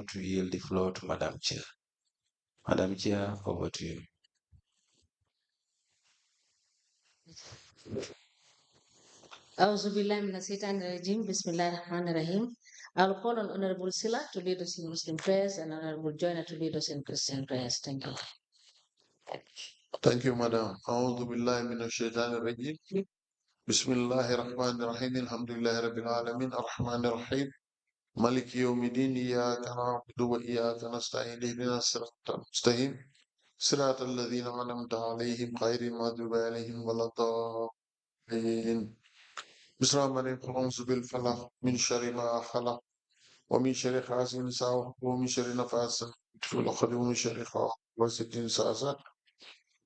want to yield the floor to Madam Chair. Madam Chair, over to you. Bismillahirrahmanirrahim. I'll call on Honorable Silla to lead us in Muslim prayers and Honorable Joyner to lead us in Christian prayers. Thank you. Thank you, Madam. أعوذ بالله من الشيطان الرجيم. بسم الله الرحمن الرحيم. الحمد لله رب العالمين الرحمن الرحيم مالك يوم الدين. إياك نعبد وإياك نستعين اهدنا الصراط المستقيم صراط الذين أنعمت عليهم غير المغضوب عليهم ولا الضالين. بسم الله الرحمن الرحيم. أعوذ بالفلق من شر ما خلق ومن شر حاسد إذا وقب ومن شر النفاثات في العقد ومن شر غاسق إذا حسد.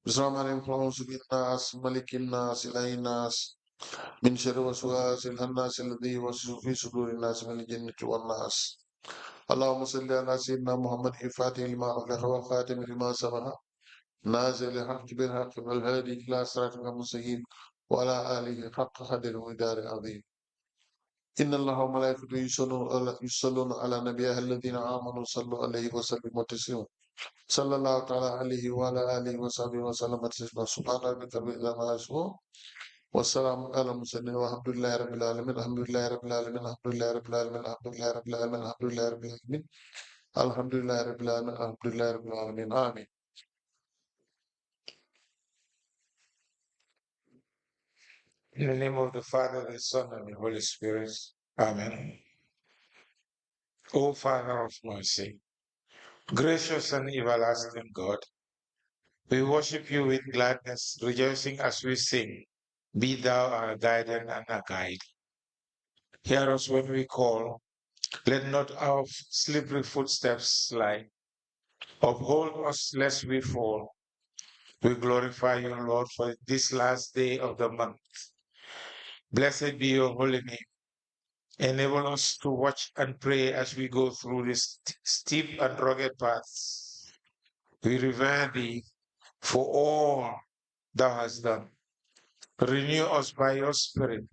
بسم الله الرحمن الرحيم. أعوذ بالناس ملك الناس إله الناس من شر وسواس الناس الذي يوسوس في صدور الناس من الجنة والناس. اللهم صل على سيدنا محمد الفاتح لما أغلق والخاتم لما سبق نازل الحق بالحق والهادي إلى صراطك المستقيم وعلى آله حق قدر ودار عظيم. إن الله وملائكته يصلون على نبيه الذين آمنوا صلوا عليه وسلموا تسليما. صلى الله تعالى عليه وعلى آله وصحبه وسلم تسليما. سبحان ربك رب العزة عما يصفون والسلام على المرسلين والحمد لله رب العالمين. الحمد لله رب العالمين. الحمد لله رب العالمين. الحمد لله رب العالمين. الحمد لله رب العالمين. الحمد لله رب العالمين. الحمد لله رب العالمين. آمين. In the name of the Father, the Son, and the Holy Spirit. Amen. O Father of mercy, gracious and everlasting God, we worship you with gladness, rejoicing as we sing. Be thou our guardian and our guide. Hear us when we call. Let not our slippery footsteps slide. Uphold us lest we fall. We glorify you, Lord, for this last day of the month. Blessed be your holy name. Enable us to watch and pray as we go through this steep and rugged paths. We revere thee for all thou hast done. Renew us by your Spirit.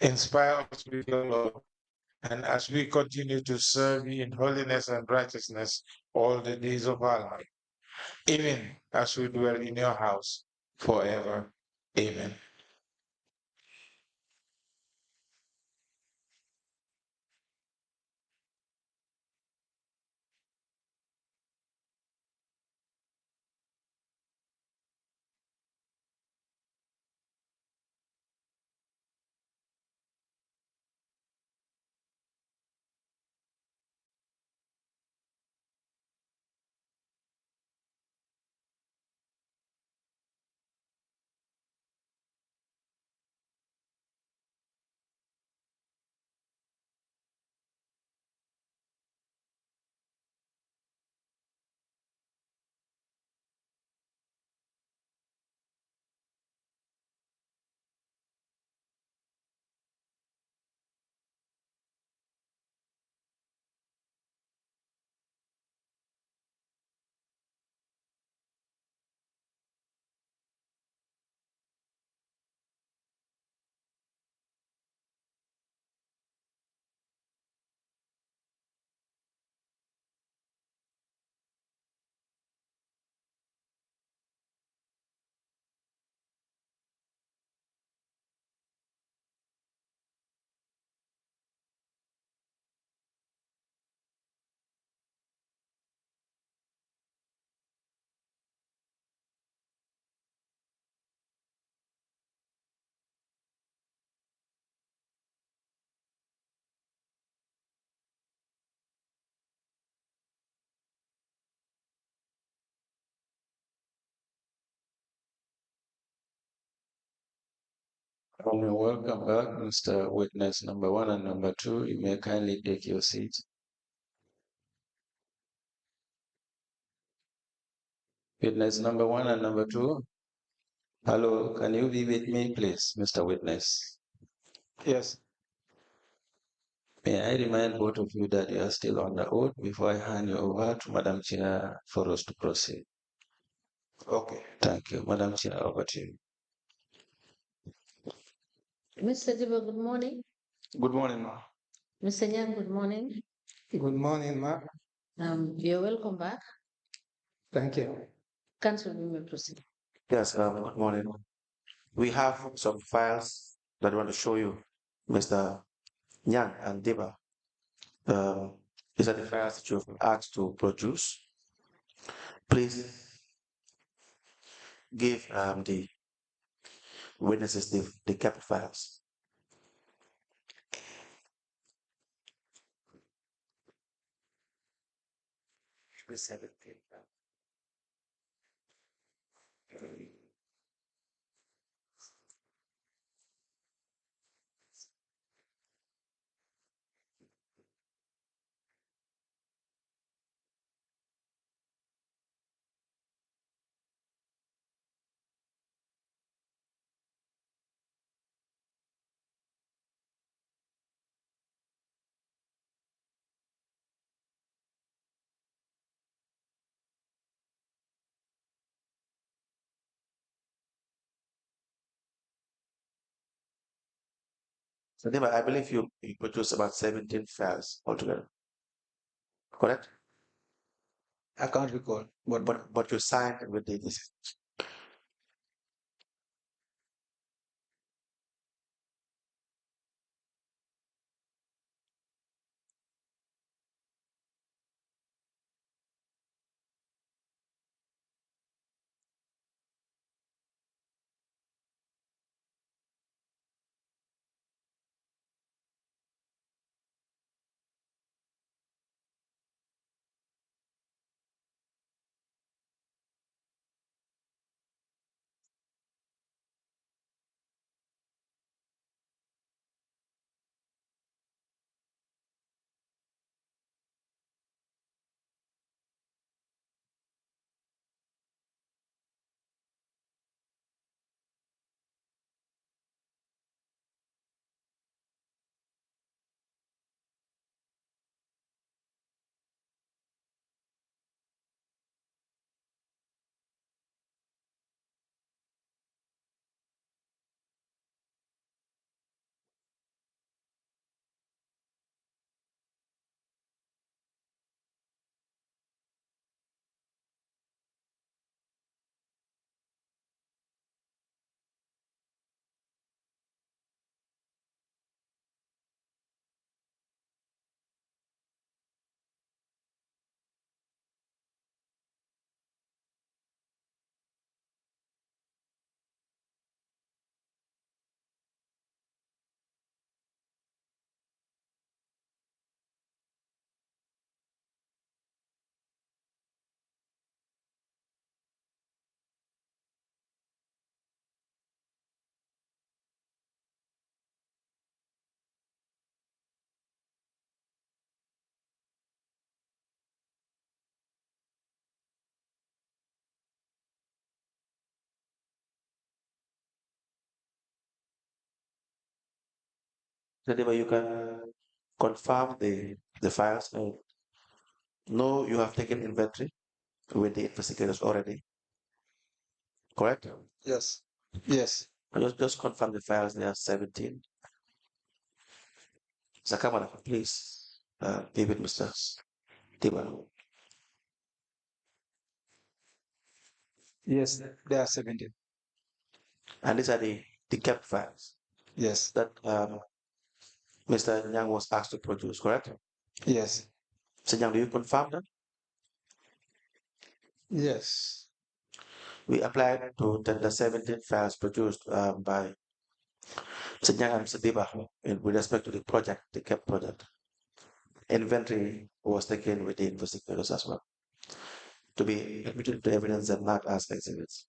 Inspire us with your love. And as we continue to serve you in holiness and righteousness all the days of our life, even as we dwell in your house forever. Amen. Welcome back, Mr. Witness number 1 and number 2. You may kindly take your seat. Witness number 1 and number 2. Hello, can you be with me, please, Mr. Witness? Yes. May I remind both of you that you are still on the oath before I hand you over to Madam Chair for us to proceed. Okay. Thank you. Madam Chair, over to you. Mr. Dibba, good morning. Good morning, ma. Mr. Nyang, good morning. Good morning, ma. You're welcome back. Thank you. Council, you may proceed. Yes, good morning. We have some files that I want to show you, Mr. Nyang and Dibba. These are the files that you've asked to produce. Please give the witnesses the kept files. Please have it. So Dibba, I believe you produced about 17 files altogether, correct? I can't recall. But you signed with the So Dibba, you can confirm the files. No, you have taken inventory with the investigators already, correct? Yes. Yes. Just confirm the files. There are 17. Zakamara, please give it, Mr. Dibba. Yes. There are 17. And these are the kept files Yes. that Mr. Nyang was asked to produce, correct? Yes. Mr. Nyang, do you confirm that? Yes. We applied to the 17 files produced by Mr. Nyang and Mr. Dibba with respect to the project, the kept project. Inventory was taken with the investigators as well to be admitted to evidence and not as exhibits.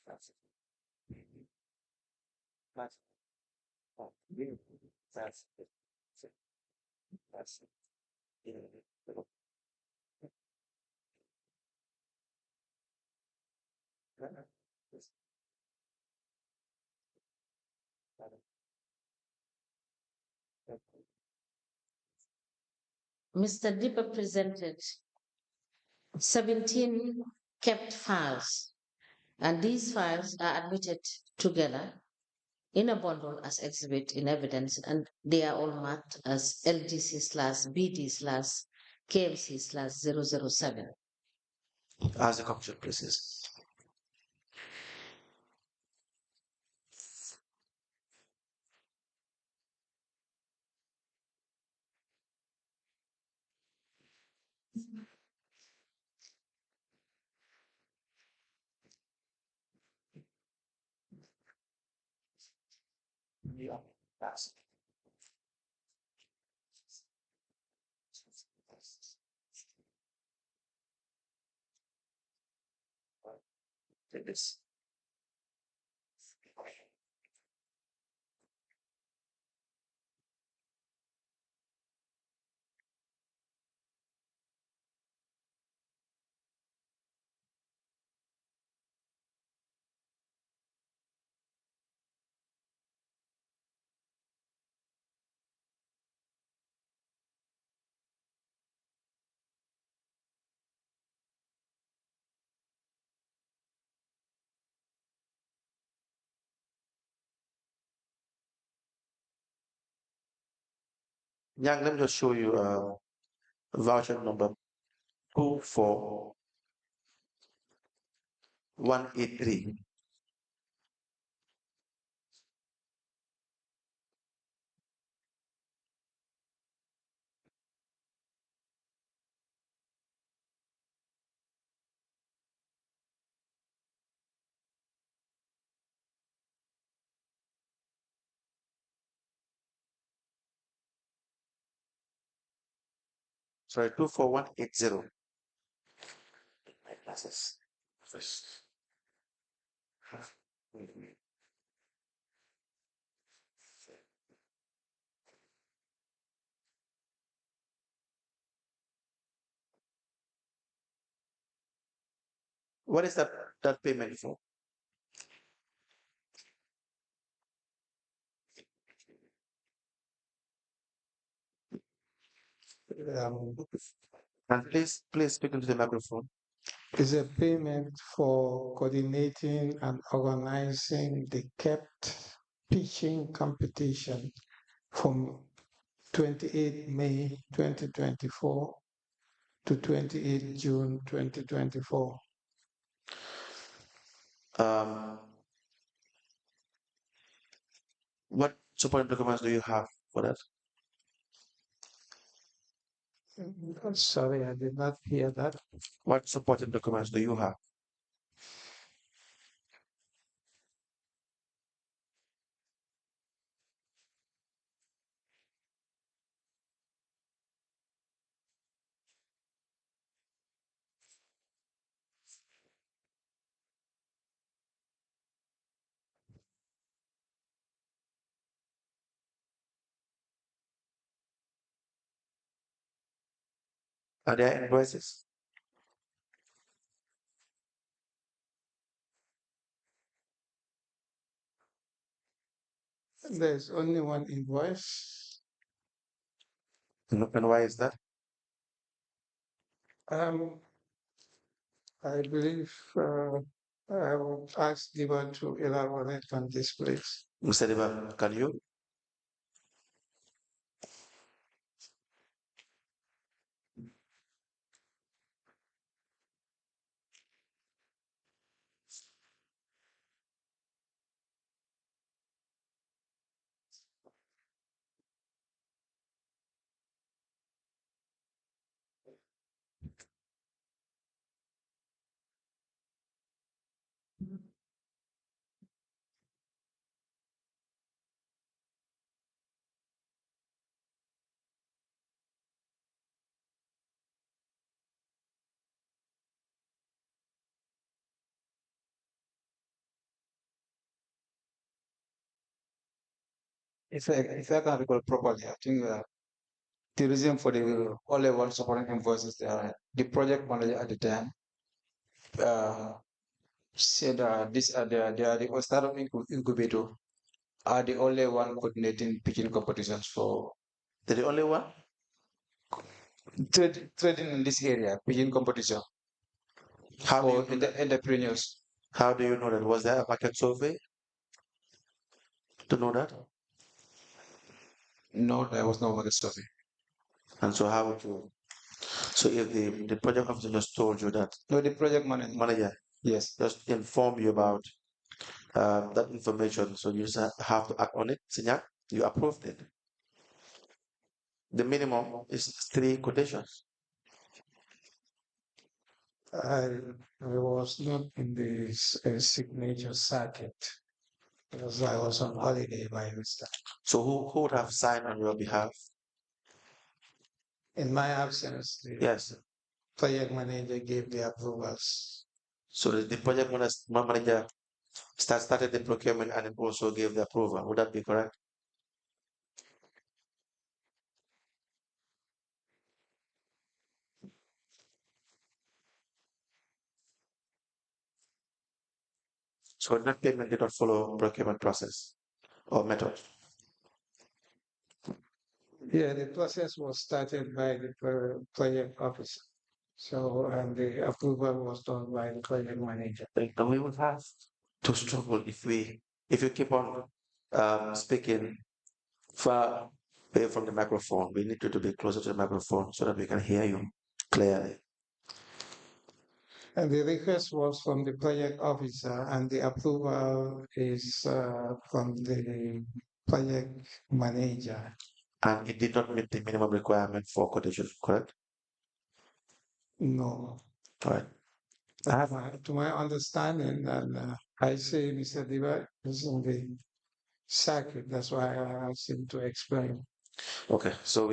That's it. That's oh, really? That's it. That's it. Yeah. Yes. Mr. Dibba presented 17 kept files, and these files are admitted together in a bundle as exhibit in evidence, and they are all marked as LGC/BD/KMC/007. As the commission places. Yeah, that's take this. Young, let me just show you voucher number 24183. Sorry, 24180. My glasses. First. What is that payment for? And please speak into the microphone. Is a payment for coordinating and organizing the kept pitching competition from 28 May 2024 to 28 June 2024. What supporting documents do you have for that? Sorry, I did not hear that. What supporting documents do you have? Are there invoices? There's only one invoice. And why is that? I believe I will ask Diva to elaborate on this, please. Mr. Dibba, can you? if I can recall properly, I think the reason for the only one supporting invoices, the project manager at the time said they are the startup incubator are the only one coordinating pitching competitions for. They're the only one? Trading in this area, pitching competition How do for you know that? entrepreneurs. How do you know that? Was there a market survey to know that? No, there was no market survey. And so how would you? So if the project officer just told you that, No, the project manager. Yes. just inform you about that information, so you just have to act on it. Signac, you approved it. The minimum is 3 quotations. I was not in the signature circuit because I was on holiday by this time. So who would have signed on your behalf? In my absence, the Yes. project manager gave the approvals. So the project manager started the procurement and it also gave the approval. Would that be correct? So that payment did not follow procurement process or method. Yeah, the process was started by the project officer. So, and the approval was done by the project manager. And we would have to struggle if you keep on speaking far away from the microphone. We need you to be closer to the microphone so that we can hear you clearly. And the request was from the project officer, and the approval is from the project manager. And it did not meet the minimum requirement for quotation, correct? No. All right. To my understanding, and I say Mr. Dibba is in the circuit. That's why I asked him to explain. Okay, so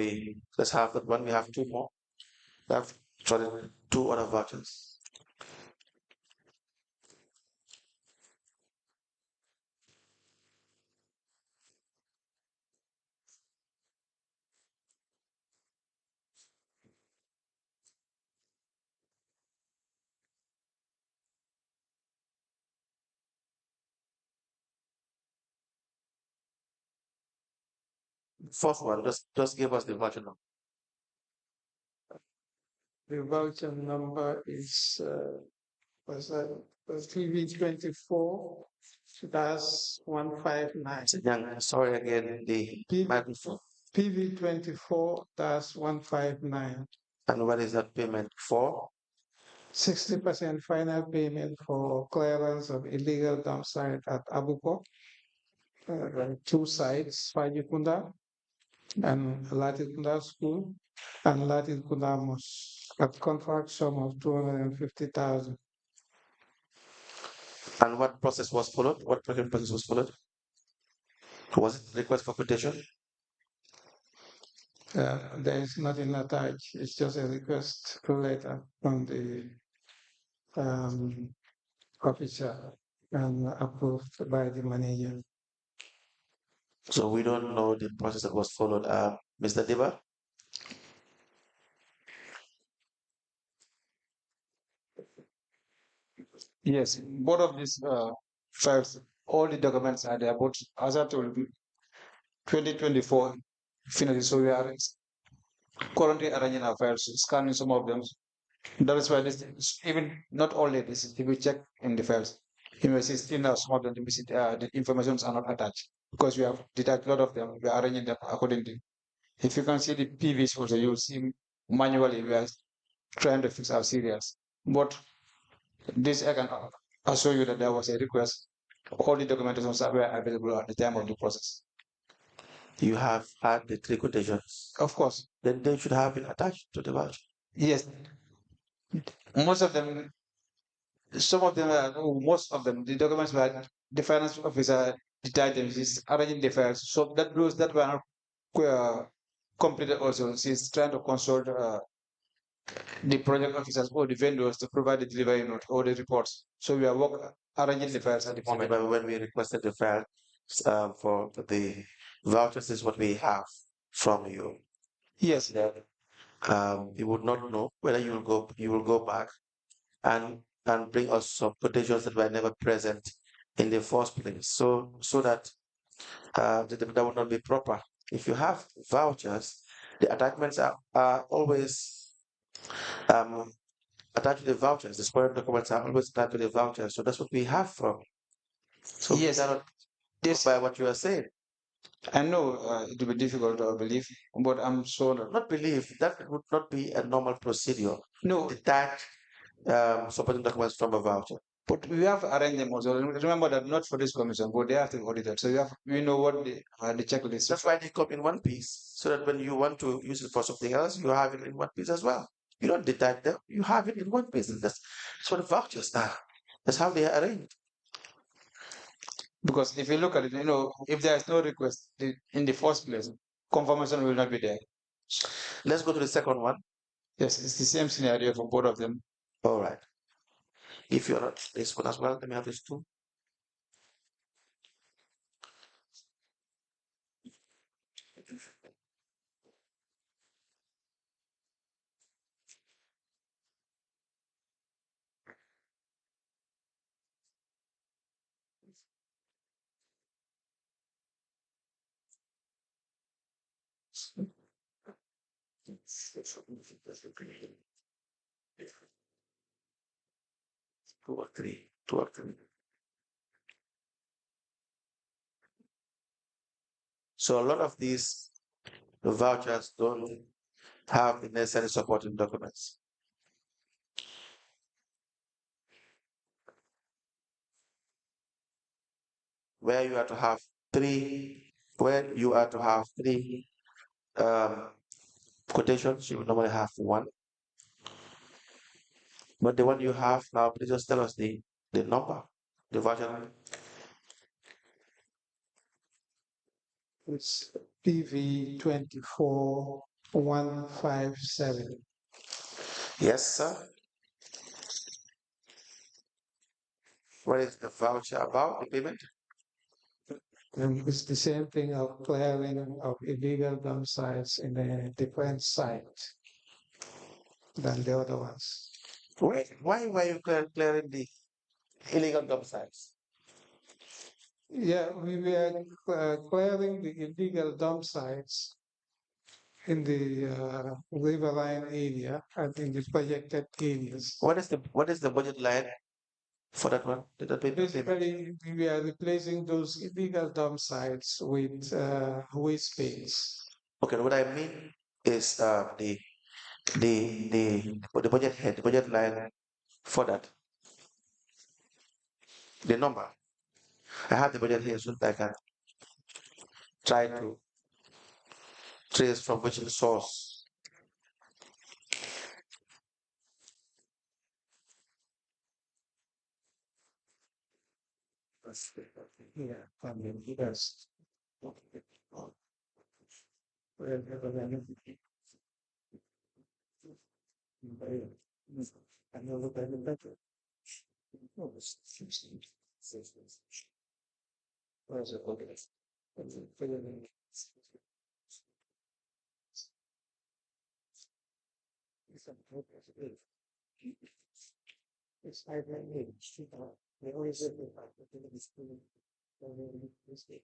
let's have that one. We have 2 more. We have 2 other vouchers. First one, just give us the voucher number. The voucher number is PV24 159. Young, sorry again, the microphone. PV24 159. And what is that payment for? 60% final payment for clearance of illegal dump site at Abuko. 2 sites, Fajikunda and Latikunda School and Latikunda Mosque at contract sum of 250,000. And what process was followed? What procurement process was followed? Was it request for quotation? There is nothing attached. It's just a request letter from the officer and approved by the manager. So we don't know the process that was followed. Mr. Dibba? Yes, both of these files, all the documents are there, but as I told you, 2024 finished, so we are currently arranging our files, scanning some of them. That is why this, even not only this, if you check in the files, you may see still now some of them, the informations are not attached because we have detached a lot of them, we are arranging them accordingly. If you can see the PVs also, you'll see manually we are trying to fix our serials. But this I can assure you that there was a request. All the documentations were available at the time of the process. You have had the 3 quotations. Of course. Then they should have been attached to the voucher. Yes. Most of them, most of them, the documents were the finance officer detached them, she's arranging the files. So that those that were not completed also, she's trying to consult the project officers or the vendors to provide the delivery note or the reports. So we are arranging the files at the moment. When we requested the file for the vouchers is what we have from you. Yes. Then you would not know whether you will go back and bring us some quotations that were never present in the first place. So that that would not be proper. If you have vouchers, the attachments are always attached to the vouchers. The spoiled documents are always attached to the vouchers. So that's what we have from. So Yes. we cannot go by what you are saying. I know it will be difficult to believe, but I'm sure. Not believe that would not be a normal procedure. No. Detach supporting documents from a voucher. But we have to arrange them also. Remember that not for this commission, but they have to audit it. So we know what the checklist. That's why they come in one piece, so that when you want to use it for something else, you have it in one piece as well. You don't detach them; you have it in one piece. That's what the vouchers are. That's how they are arranged. Because if you look at it, if there is no request in the first place, confirmation will not be there. Let's go to the second one. Yes, it's the same scenario for both of them. All right. If you're not this one as well, let me have this too. Two or three. So a lot of these vouchers don't have the necessary supporting documents. Where you are to have three quotations, you will normally have one. But the one you have now, please just tell us the number, the voucher. It's PV 24157. Yes, sir. What is the voucher about, the payment? And it's the same thing of clearing of illegal dump sites in a different site than the other ones. Why were you clearing the illegal dump sites? Yeah, we were clearing the illegal dump sites in the riverine area and in the projected areas. What is the budget line for that one? Basically, we are replacing those illegal dump sites with waste bins. Okay, what I mean is the budget head, the budget line for that. The number. I have the budget here so that I can try to trace from which source. Yeah, I mean, yes.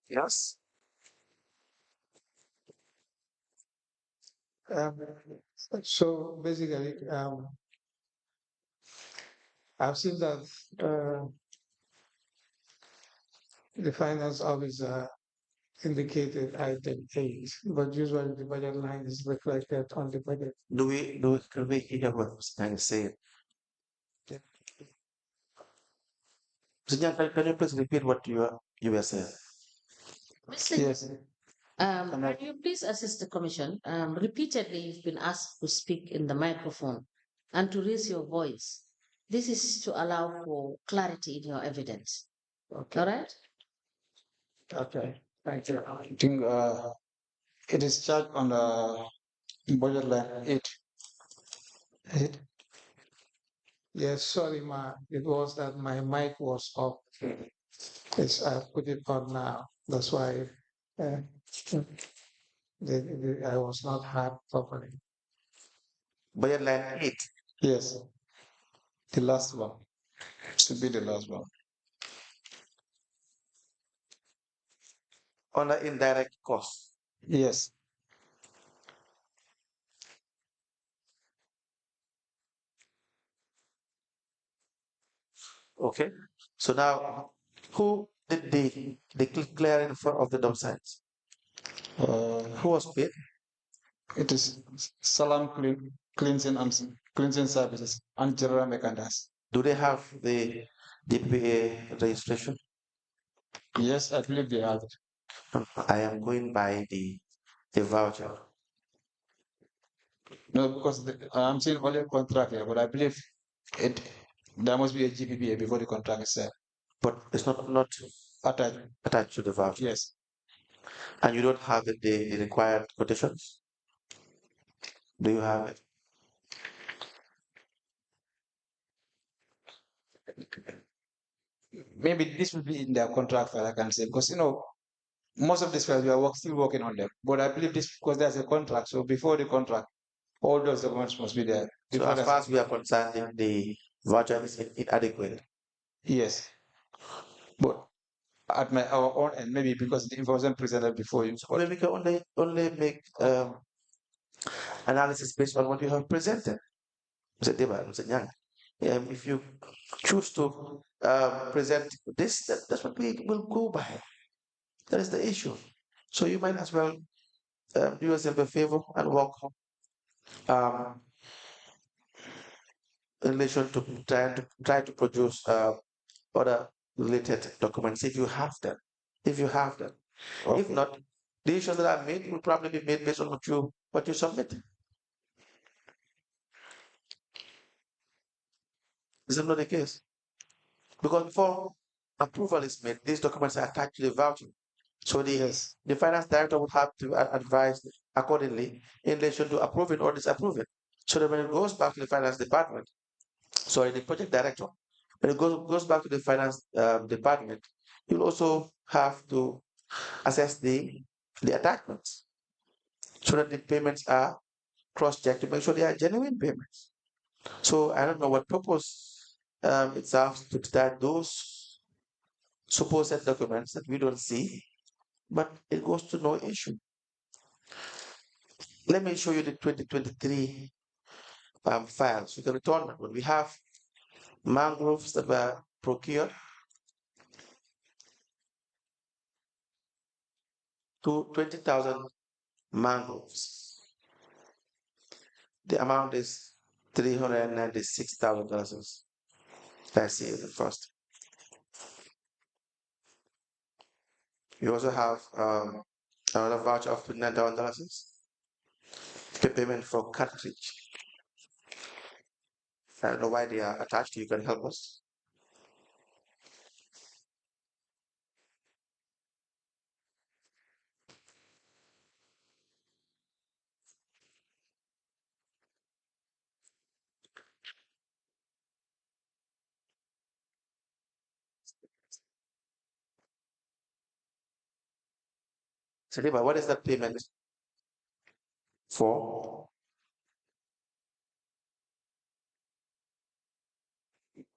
Yes. So basically, I've seen that the finance officer indicated item 8, but usually the budget line is reflected on the budget. Can we hear what was trying to say? Can you please repeat what you were saying? Mr. Yes. Can you please assist the commission? Repeatedly, you've been asked to speak in the microphone and to raise your voice. This is to allow for clarity in your evidence. Okay. All right? Okay. Thank you. I think it is charged on the budget line 8. Yes, sorry, ma. It was that my mic was off. Yes, I put it on now. That's why. I was not heard properly. Budget line 8. Yes. The last one. Should be the last one. On the indirect cost. Yes. Okay. So now, who did the clearing of the dump sites? Who was paid? It is Salam cleansing services and general mechanics. Do they have the DPA registration? Yes, I believe they have it. I am going by the voucher. No, because I'm seeing only a contract here, but I believe there must be a GPPA before the contract is set. But it's not attached to the voucher. Yes. And you don't have the required quotations? Do you have it? Maybe this will be in their contract file, I can say, because most of these files we are still working on them. But I believe this because there's a contract. So before the contract, all those documents must be there. So as far as we are concerned, the voucher is inadequate. Yes. But at our own end, maybe because the information presented before you. So we can only make analysis based on what you have presented. Mr. Dibba, Mr. Nyang. If you choose to present this, that's what we will go by. That is the issue. So you might as well do yourself a favor and work in relation to try to produce other related documents if you have them. Okay. If not, the issues that are made will probably be made based on what you submit. Is that not the case? Because before approval is made, these documents are attached to the voucher. So the finance director would have to advise accordingly in relation to approving or disapproving. So that when it goes back to the finance department, sorry, the project director, when it goes back to the finance department, you'll also have to assess the attachments so that the payments are cross-checked to make sure they are genuine payments. So I don't know what purpose it serves to start those supposed documents that we don't see, but it goes to no issue. Let me show you the 2023 files. You can return that one. We have mangroves that were procured to 20,000 mangroves. The amount is $396,000. Let's see the first. You also have another voucher of $29 payment for cartridge. I don't know why they are attached. You can help us. Sadiba, what is that payment for?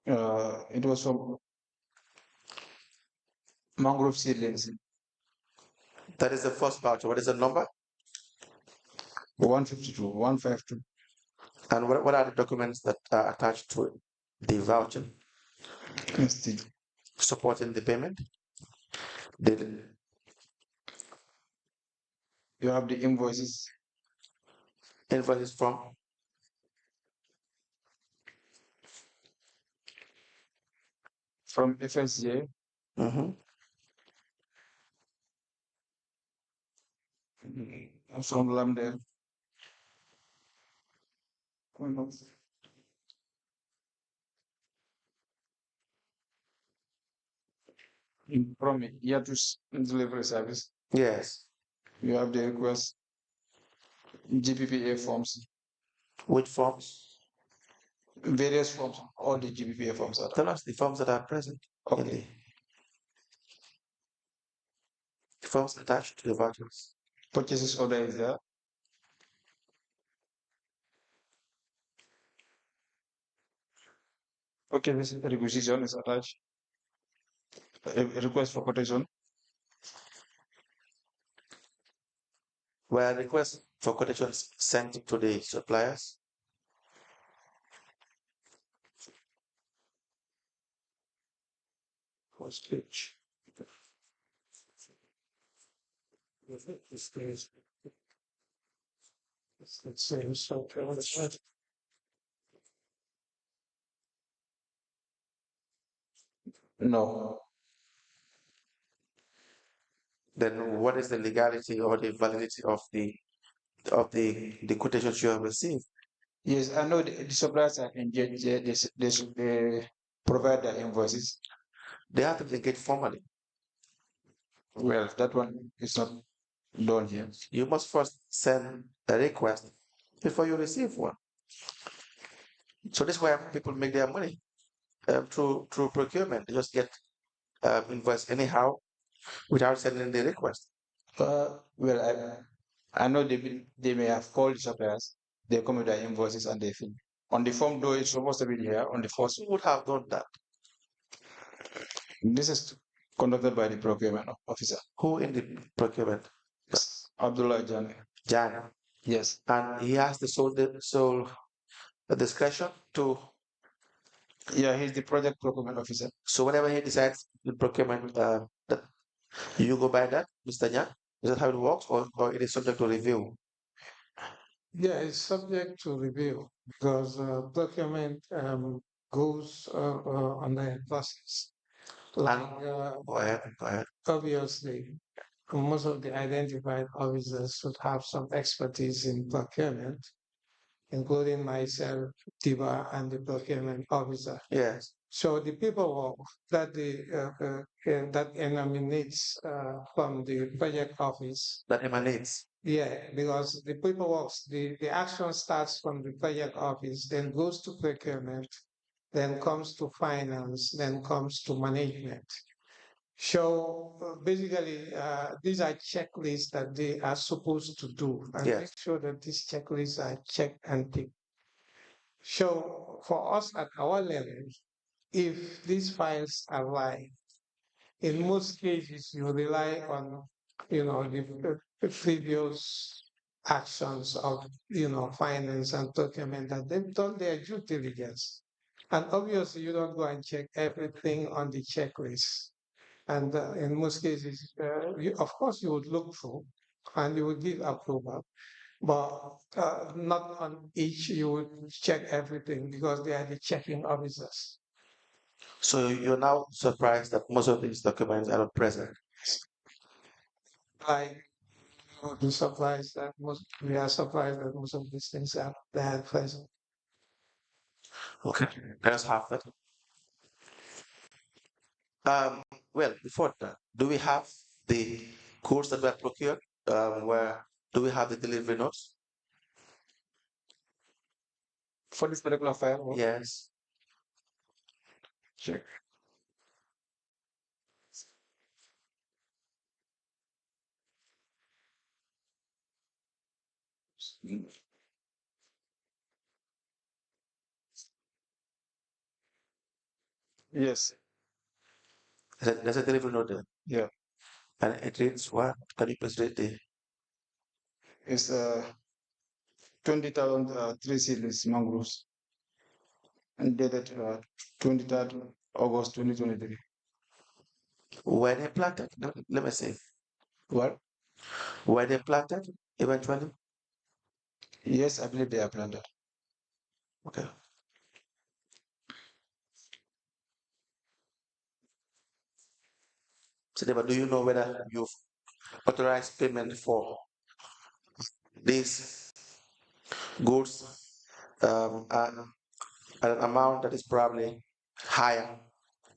It was from mangrove seedlings. That is the first voucher. What is the number? 152, 152. And what are the documents that are attached to the voucher? Supporting the payment? You have the invoices. Invoices from? From FSJ. From Lambdale. From Yatus delivery service. Yes. You have the request GPPA forms. Which forms? Various forms. All the GPPA forms are. Tell us the forms that are present. Okay. Forms attached to the vouchers. Purchases order is there. Okay, this requisition is attached. A request for quotation. Were requests for quotations sent to the suppliers? First page. This is the same software on the side. No. Then what is the legality or the validity of the quotations you have received? Yes, I know the suppliers are engaged. They provide their invoices. They have to be engaged formally. Well, that one is not done here. You must first send a request before you receive one. So this is where people make their money through procurement. They just get invoice anyhow without sending the request. Well, I know they may have called the suppliers. They come with their invoices and they fill. On the form, though, it's supposed to be here on the first. Who would have done that? This is conducted by the procurement officer. Who in the procurement? Yes. Abdullah Jan. Jan. Yes. And he has the sole discretion to. Yeah, he's the project procurement officer. So whenever he decides the procurement, that you go by that, Mr. Jan? Is that how it works, or it is subject to review? Yeah, it's subject to review because procurement goes on a process. Like, go ahead. obviously, most of the identified officers should have some expertise in procurement, including myself, Diba, and the procurement officer. Yes. So the paperwork that that emanates from the project office. That emanates. Yeah, because the paperwork, the action starts from the project office, then goes to procurement, then comes to finance, then comes to management. So basically, these are checklists that they are supposed to do, and Yes. make sure that these checklists are checked and ticked. So for us at our level, if these files arrive, in most cases you rely on, the previous actions of, finance and procurement that they've done their due diligence. And obviously you don't go and check everything on the checklist. And in most cases, of course you would look through and you would give approval, but not on each you would check everything because they are the checking officers. So you're now surprised that most of these documents are not present. Like we are surprised that most of these things are there present. Okay, let us have that. Well, before that, do we have the goods that were procured? Where do we have the delivery notes? For this particular file? Yes. Check. Yes. There's a delivery note there. Yeah. And it reads what? Can you please read the? It's 20,000 3 seedless mangroves and dated 23rd August 2023. Were they planted? Let me see. What? Were they planted eventually? Yes, I believe they are planted. Okay. So, but do you know whether you've authorized payment for these goods at an amount that is probably higher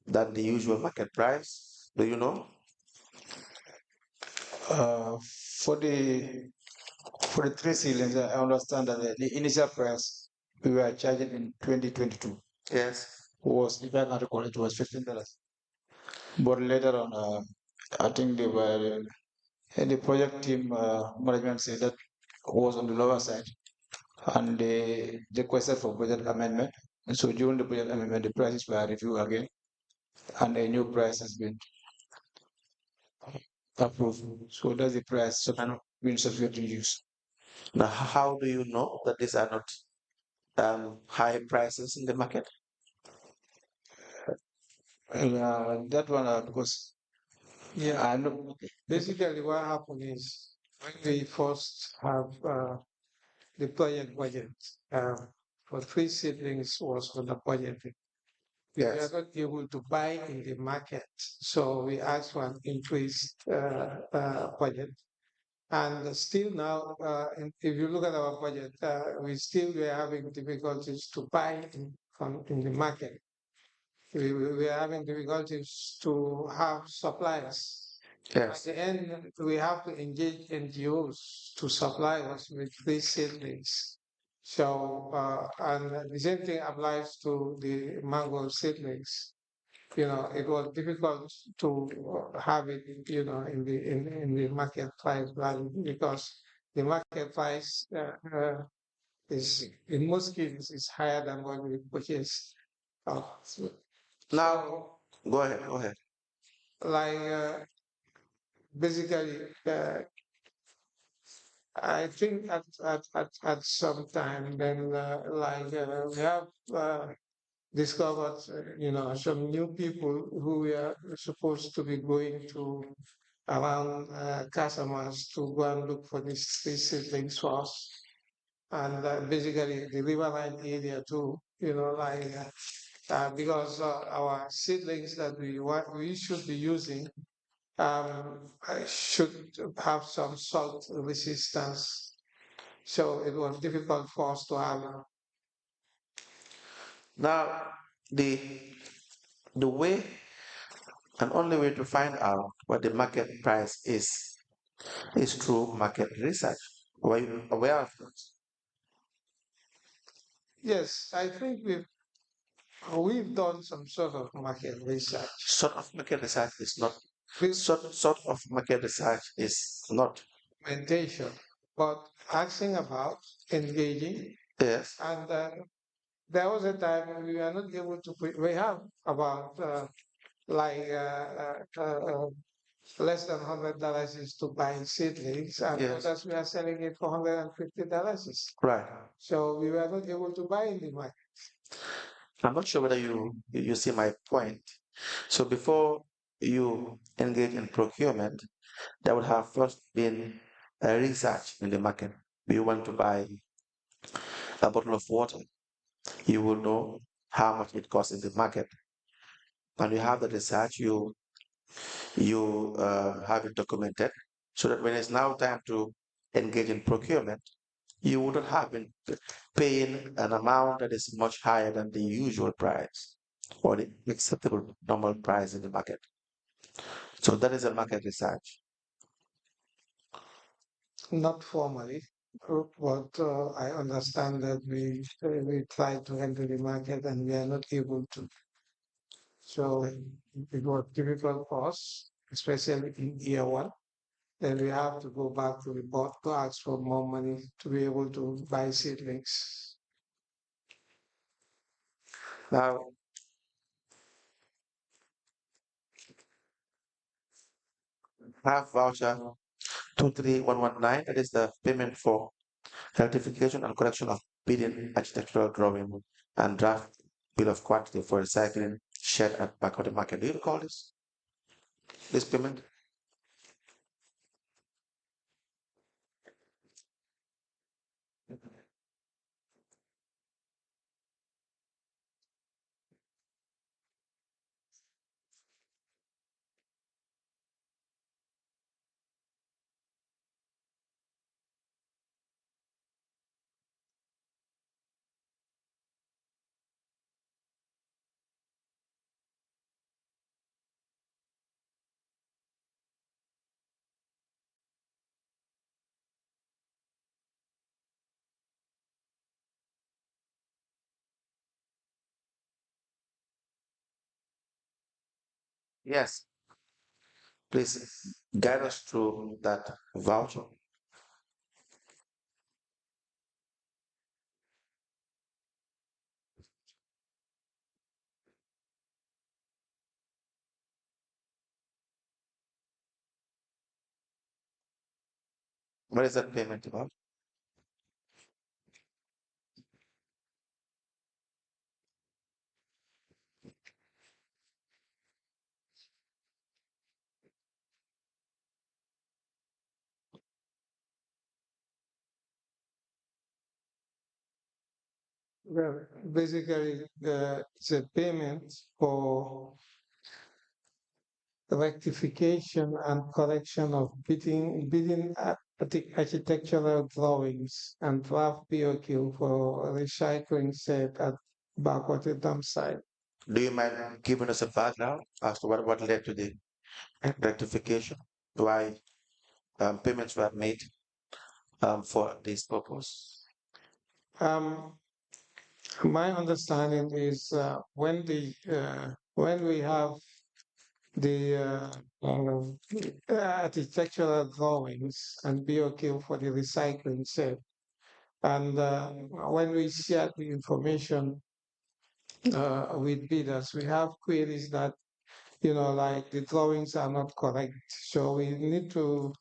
than the usual market price? Do you know? For the 3 ceilings, I understand that the initial price we were charging in 2022 Yes. was, if I can recall, it was $15. But later on, I think they were And the project team management said that was on the lower side, and they requested for budget amendment. And so during the budget amendment, the prices were reviewed again, and a new price has been approved. So that's the price being subsequently used. Now, how do you know that these are not high prices in the market? That one, because Yeah, basically what happened is when we first have the project budget for 3 seedlings was on the budget. We are not able to buy in the market, so we asked for an increased budget. And still now, if you look at our budget, we are having difficulties to buy in the market. We are having difficulties to have suppliers. At the end, we have to engage NGOs to supply us with these seedlings. So, and the same thing applies to the mango seedlings. It was difficult to have it, in the market price value, because the market price is in most cases is higher than what we purchase. Now, go ahead. Like basically, I think at some time then we have discovered some new people who were supposed to be going to around customers to go and look for these seedlings for us, and basically the riverine area too. Because our seedlings that we should be using should have some salt resistance. So it was difficult for us to have. Now, the way and only way to find out what the market price is through market research. Were you aware of that? Yes, I think we've done some sort of market research. Sort of market research is not. Sort of market research is not. Mentation, but asking about engaging. Yes. And there was a time we were not able to we have about less than $100 is to buy seedlings, and others we are selling it for $150. Right. So we were not able to buy in the market. I'm not sure whether you see my point. So before you engage in procurement, there would have first been a research in the market. You want to buy a bottle of water, you will know how much it costs in the market. And you have the research, you have it documented, so that when it's now time to engage in procurement, you wouldn't have been paying an amount that is much higher than the usual price or the acceptable normal price in the market. So that is a market research. Not formally, but I understand that we try to enter the market and we are not able to. So it was difficult for us, especially in year one. Then we have to go back to the board to ask for more money to be able to buy seedlings. Now, half voucher 23119, that is the payment for certification and correction of bidding architectural drawing and draft bill of quantity for recycling shed at back of the market. Do you recall this payment? Yes. Please guide us through that voucher. What is that payment about? Well, basically, it's a payment for rectification and correction of bidding architectural drawings and draft POQ for recycling set at backwater dump site. Do you mind giving us a background as to what led to the rectification? Why payments were made for this purpose? Um, my understanding is when we have the architectural drawings and BOQ for the recycling set, and when we share the information with bidders, we have queries that, like the drawings are not correct. So we need to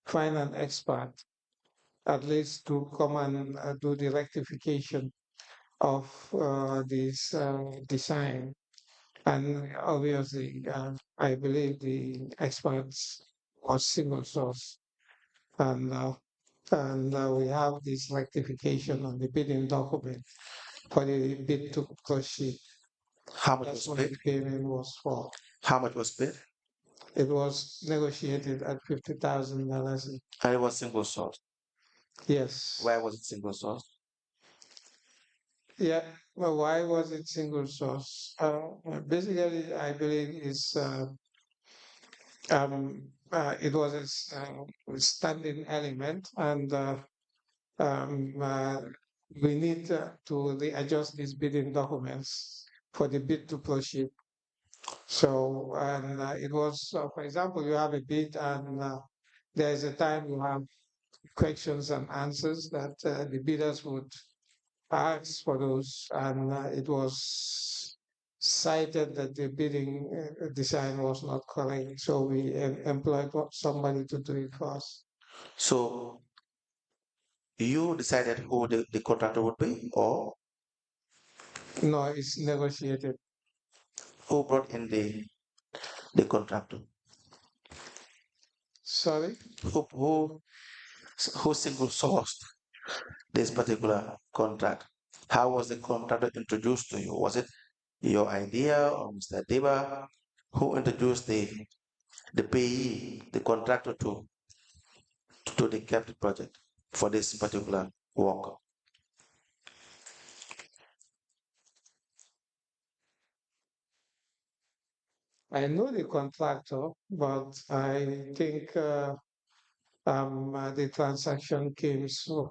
find an expert at least to come and do the rectification of this design. And obviously, I believe the experts was single source. And we have this rectification on the bidding document for the bid to proceed. How much That's was what paid? the payment was for. How much was paid? It was negotiated at $50,000. And it was single source. Yes. Why was it single source? Yeah. Well, why was it single source? Basically, I believe it was a standing element, and we need to readjust these bidding documents for the bid to proceed. So, and it was, for example, you have a bid, and there is a time you have questions and answers that the bidders would ask for those, and it was cited that the bidding design was not correct. So we employed somebody to do it for us. So you decided who the contractor would be, or No, it's negotiated. who brought in the contractor? Sorry? Who single sourced this particular contract? How was the contractor introduced to you? Was it your idea or Mr. Dibba? Who introduced the payee, the contractor to the capital project for this particular work? I know the contractor, but I think the transaction came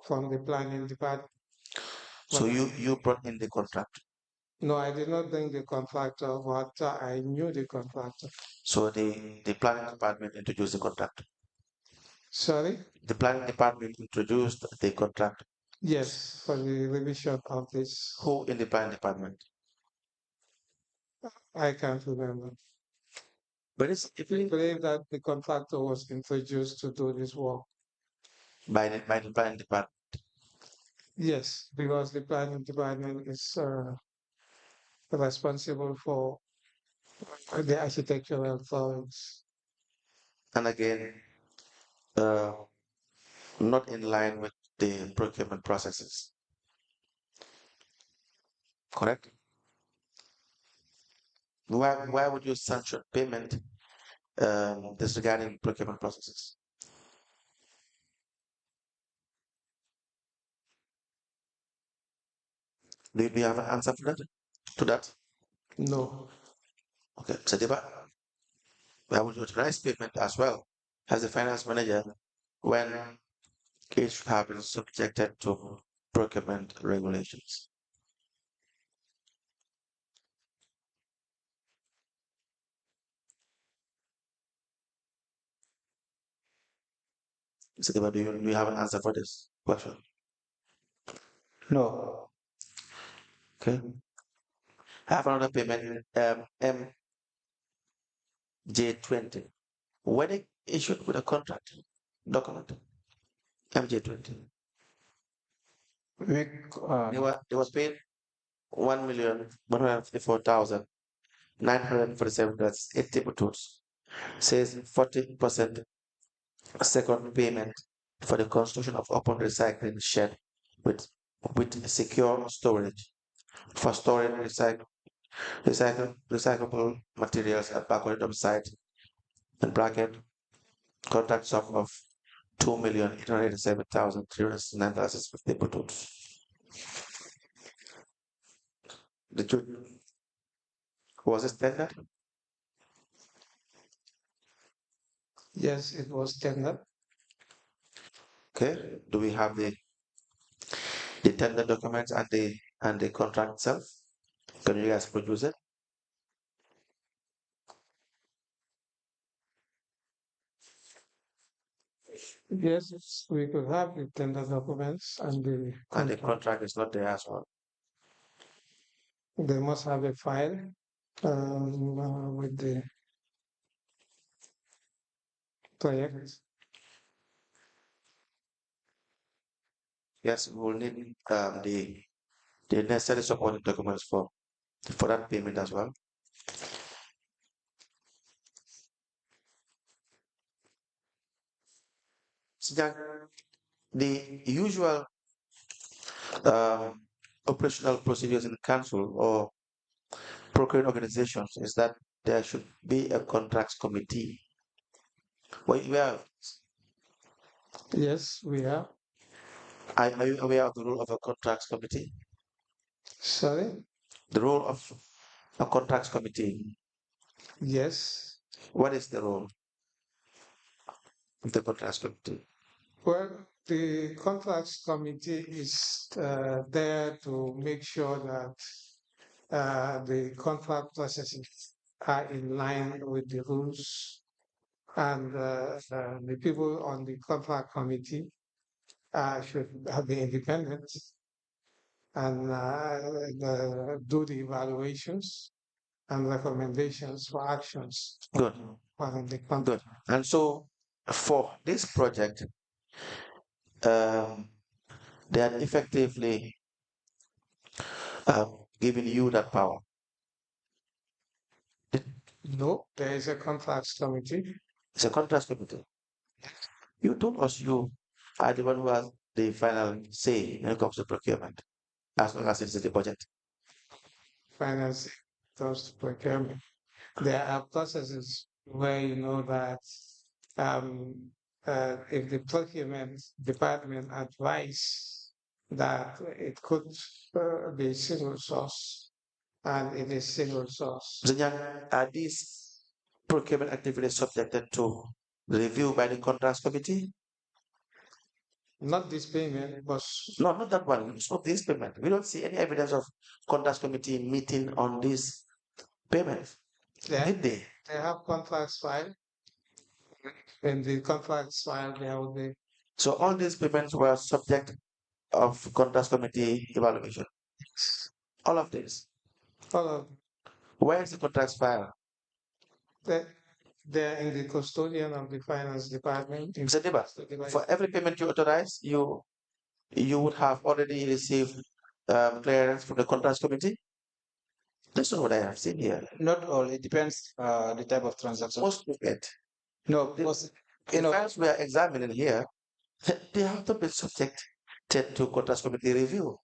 from the planning department. So you brought in the contractor. No, I did not bring the contractor, but I knew the contractor. So the planning department introduced the contractor. Sorry? The planning department introduced the contractor. Yes, for the revision of this. Who in the planning department? I can't remember. But it's if I believe that the contractor was introduced to do this work. by the planning department. Yes, because the planning department is responsible for the architectural drawings. And again, uh, not in line with the procurement processes. Correct? Why would you sanction payment disregarding procurement processes? Do you have an answer for that? To that? No. Okay, Sadiba, why would you authorize payment as well as the finance manager when it should have been subjected to procurement regulations? Mr. Diba, do you have an answer for this question? No. Okay. I have another payment, MJ20. When it issued with a contract document, MJ20. They were paid $1,154,947. 80 tools. Says 40% second payment for the construction of open recycling shed with secure storage for storing recyclable materials at Bakary Dibba site, in bracket contract sum of 2,887,309.50 tools. Was it standard? Yes, it was tender. Okay. Do we have the tender documents and the contract itself? Can you guys produce it? Yes, we could have the tender documents and the And the contract is not there as well. They must have a file with the project. Yes, we will need the necessary supporting documents for that payment as well. So the usual operational procedures in the council or procuring organizations is that there should be a contracts committee. Yes, we have. Are you aware of the role of a contracts committee? Sorry? The role of a contracts committee. Yes. What is the role of the contracts committee? Well, the contracts committee is there to make sure that the contract processes are in line with the rules, and the people on the contract committee should be independent and do the evaluations and recommendations for actions. Good. Good. And so for this project, they are effectively giving you that power. No, there is a contracts committee. It's a contracts committee. You told us you are the one who has the final say when it comes to procurement, as long as it's in the budget. Financing those procurement. There are processes where you know that if the procurement department advise that it could be single source, and it is single source. Are these procurement activities subjected to review by the contracts committee? Not this payment, but no, not that one. It's not this payment. We don't see any evidence of contracts committee meeting on this payment. Did they? They have contracts filed. In the contracts filed, there will be. So all these payments were subject of contracts committee evaluation. All of this. All of. Where is the contracts file? They're in the custodian of the finance department. Mr. Diba, for every payment you authorize, you would have already received clearance from the contracts committee. That's not what I have seen here. Not all. It depends the type of transaction. Most of it. No, because files we are examining here, they have to be subject to contracts committee review.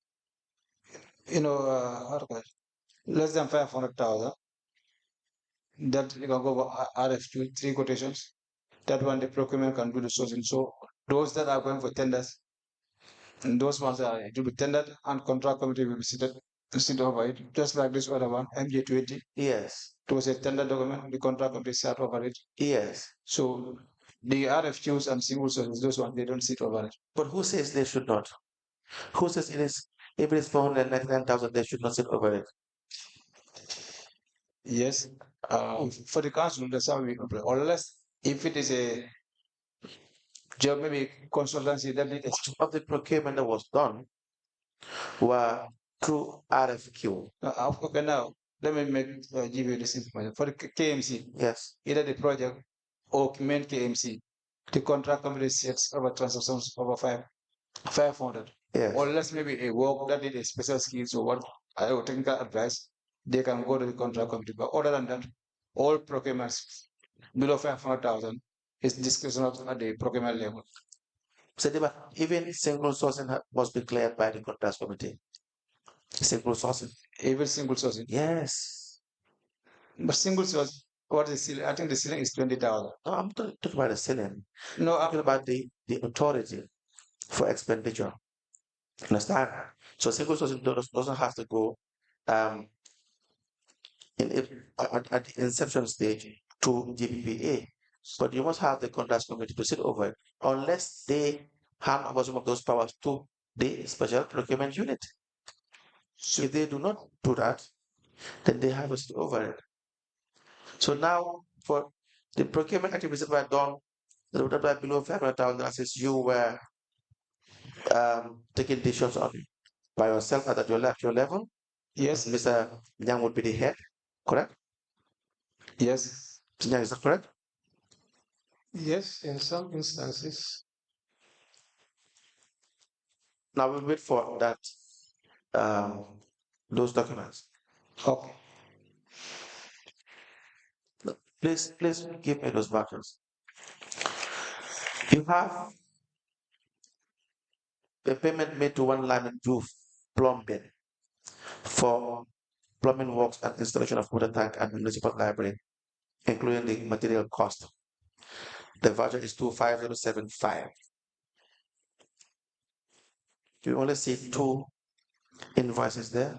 Less than 500,000. That you can go RFQ 3 quotations. That one the procurement can do the sourcing. So those that are going for tenders, and those ones are to be tendered, and contract committee will be sit over it, just like this other one, MJ20. Yes. It was a tender document, the contract committee sat over it. Yes. So the RFQs and single sources, those ones, they don't sit over it. But who says they should not? Who says if it is 499,000, they should not sit over it? Yes. For the council, that's how we operate. Unless if it is job, maybe consultancy that did Most of the procurement that was done were through RFQ. Okay, now let me give you this information for the KMC. Yes. Either the project or main KMC, the contract company sets over transactions over 500. Yes. Or less maybe a work that need a special skills or what technical advice, they can go to the contract committee. But other than that, all procurements below 500,000 is discretional at the procurement level. So even single sourcing must be cleared by the contract committee. Single sourcing. Even single sourcing. Yes. But single source, what is the ceiling? I think the ceiling is 20,000. No, I'm talking about the ceiling. No, I'm talking about the authority for expenditure. Understand? So single sourcing doesn't have to go at the inception stage to GPPA, but you must have the contract committee to sit over it, unless they hand over some of those powers to the special procurement unit. So if they do not do that, then they have to sit over it. So now, for the procurement activities that were done, that were below 500,000, as you were taking decisions on by yourself at your level. yes, Mr. Nyang would be the head, correct? yes. Mr. Nyang, is that correct? Yes, in some instances. Now we'll wait for that, those documents. Okay. Please give me those vouchers. You have a payment made to one line and roof plumbing for plumbing works and installation of water tank and municipal library, including the material cost. The voucher is 25075. You only see 2 invoices there.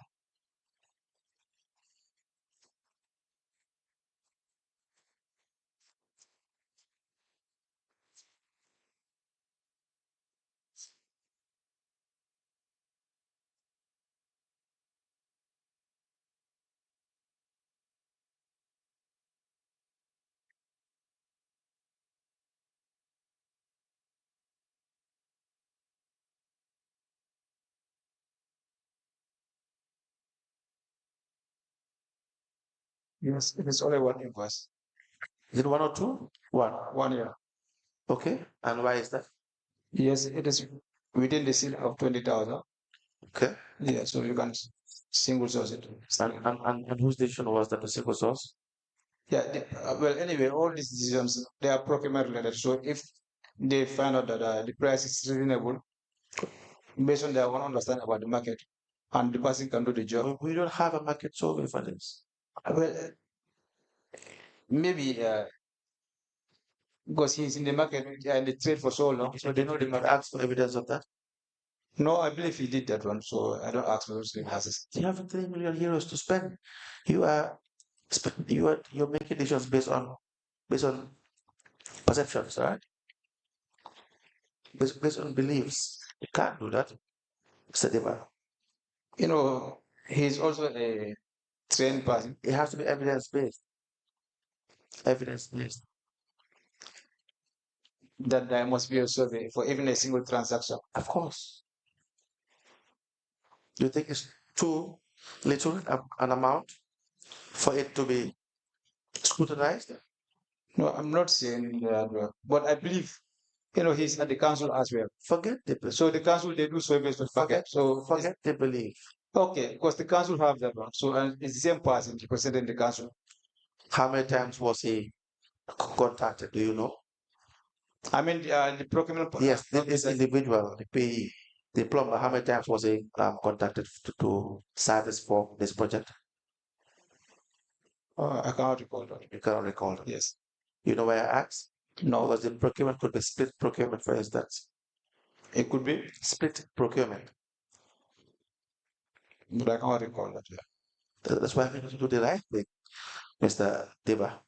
Yes, it is only one invoice. Is it 1 or 2? 1. 1 year. Okay. And why is that? Yes, it is within the ceiling of 20,000. Okay. Yeah, so you can single source it. And whose decision was that, the single source? Yeah, well, anyway, all these decisions, they are procurement related. So if they find out that the price is reasonable, based on their own understanding about the market, and the person can do the job. We don't have a market survey for this. Well, maybe because he's in the market and the trade for so long, so they know the market. Ask for evidence of that. No, I believe he did that one, so I don't ask for those houses. You have 3 million euros to spend. You're making decisions based on perceptions, right? Based on beliefs. You can't do that. Mr. Deba. You know, he's also a trained person. It has to be evidence based. Evidence based. That there must be a survey for even a single transaction. Of course. Do you think it's too little an amount for it to be scrutinized? No, I'm not saying that, but I believe, he's at the council as well. Forget the belief. So the council, they do surveys to forget. So forget the belief. Okay, because the council have that one. So it's the same person representing the council. How many times was he contacted? Do you know? I mean, the procurement. Yes, this individual, the payee, the plumber. How many times was he contacted to service for this project? I cannot recall that. You cannot recall that. Yes. You know why I asked? No. Because the procurement could be split procurement, for instance. It could be split procurement. But I cannot recall that. Yeah. That's why we need to do the right thing, Mr. Dibba.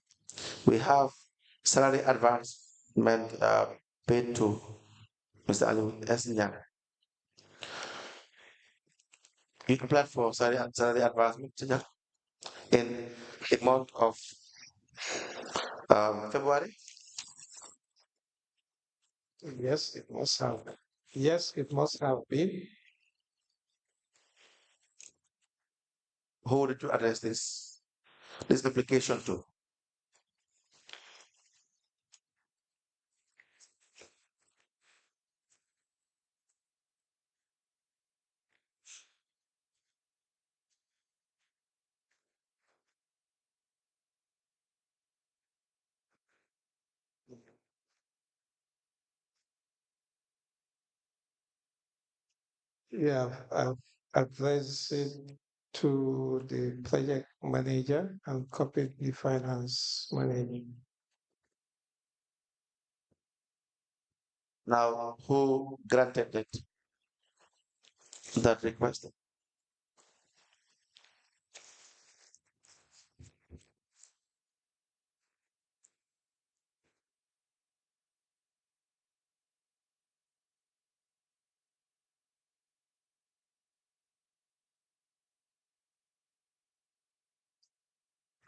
We have salary advancement paid to Mr. ALIEU Nyang. You applied for salary advancement in the month of February. Yes, it must have. Yes, it must have been. Who did you address this application to? Yeah, I've addressed it to the project manager and copied the finance manager. Now, who granted that request?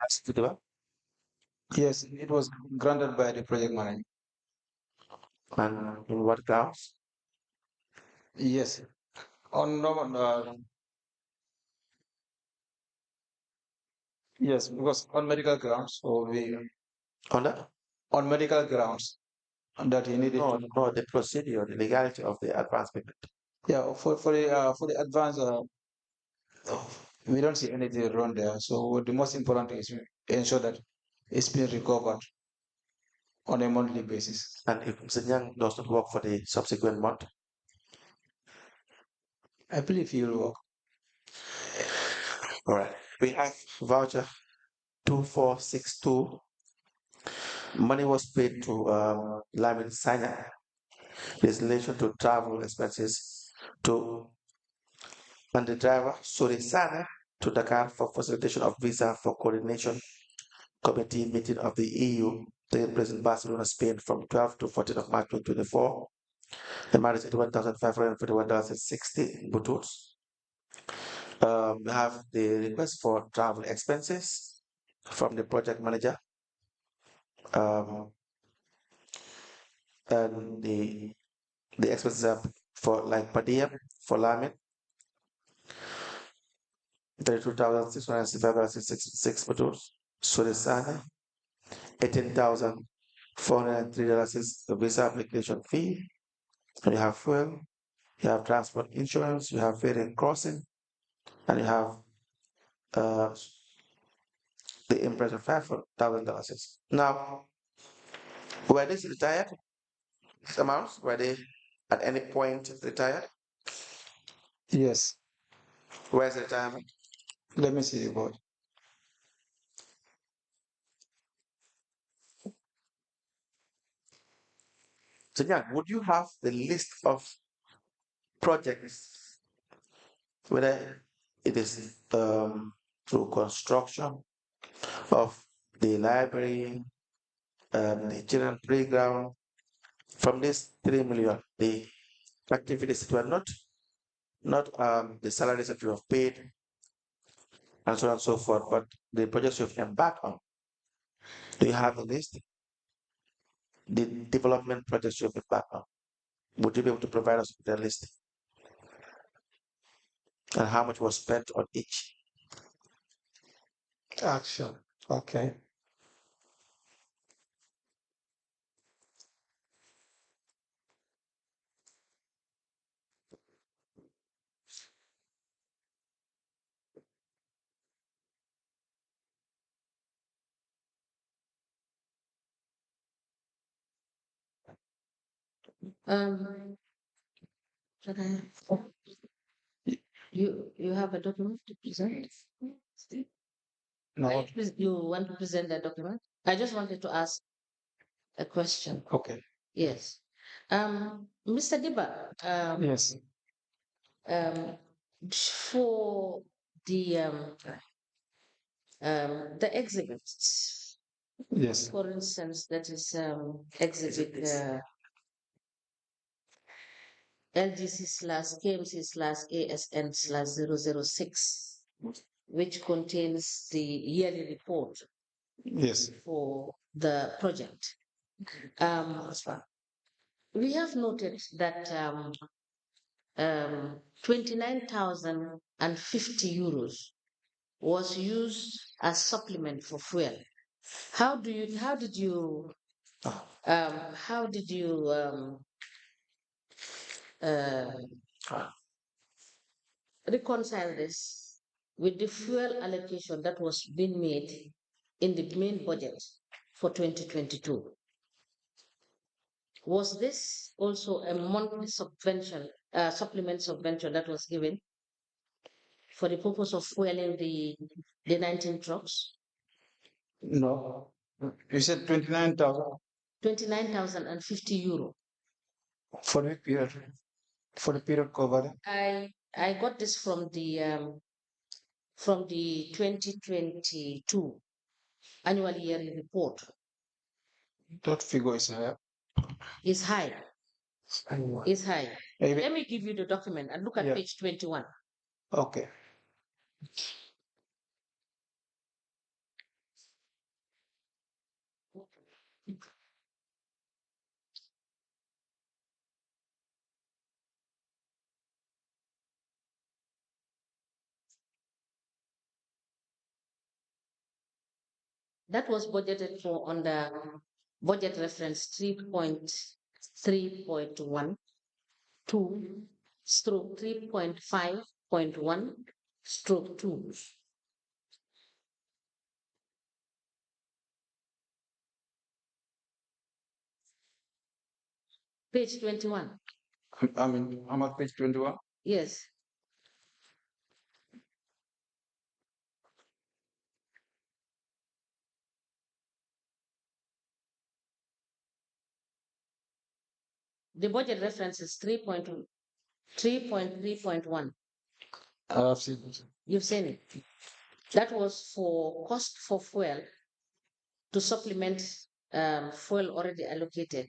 Asked to do Yes, it was granted by the project manager. and on what grounds? Yes, on normal, yes, because on medical grounds, so we On the on medical grounds that he needed no, to. no, the procedure, the legality of the advance payment. Yeah, for the advance, we don't see anything wrong there. So the most important is ensure that it's being recovered on a monthly basis. And if Mr. Nyang does not work for the subsequent month, I believe he will work. all right. We have voucher 2462. Money was paid to Lamin Sanya in relation to travel expenses to and the driver Suri Sana to Dakar for facilitation of visa for coordination committee meeting of the EU taking place in Barcelona, Spain from 12 to 14 of March 2024. The amount is $81,541.60 bututs. We have the request for travel expenses from the project manager. And the expenses are for like per diem for Lamin, 32,665.66 bututs. Surisana, $18,403 is the visa application fee. And you have fuel, you have transport insurance, you have ferry crossing, and you have the impress of $5,000. Now, were they retired? These amounts, were they at any point retired? Yes, Where's the retirement? let me see the board. So, yeah, would you have the list of projects, whether it is through construction of the library, the children playground, from this 3 million, the activities that were not the salaries that you have paid and so on and so forth, but the projects you've embarked on. Do you have a list? The development projects you've embarked on. Would you be able to provide us with a list? And how much was spent on each? Action. Okay. Should I? You have a document to present? No, You want to present that document? I just wanted to ask a question. okay. Yes. Mr. Dibba, Yes, um, for the exhibits, yes, for instance, that is exhibit LGC/KMC/ASN/006, which contains the yearly report yes. for the project. Um, we have noted that 29,050 euros was used as supplement for fuel. How did you reconcile this with the fuel allocation that was being made in the main budget for 2022? Was this also a monthly subvention, supplement subvention that was given for the purpose of fueling the 19 trucks? No. You said 29,000 29,050 euro. for the period covered. I got this from the 2022 annual yearly report. That figure is higher. Is high. Is high. Maybe. Let me give you the document and look at page 21. Okay. That was budgeted for under budget reference 3.3.1 2 stroke 3.5.1 stroke 2. Page 21. I'm at page 21. Yes. The budget reference is 3.3.1. I've seen it. You've seen it. That was for cost for fuel to supplement fuel already allocated.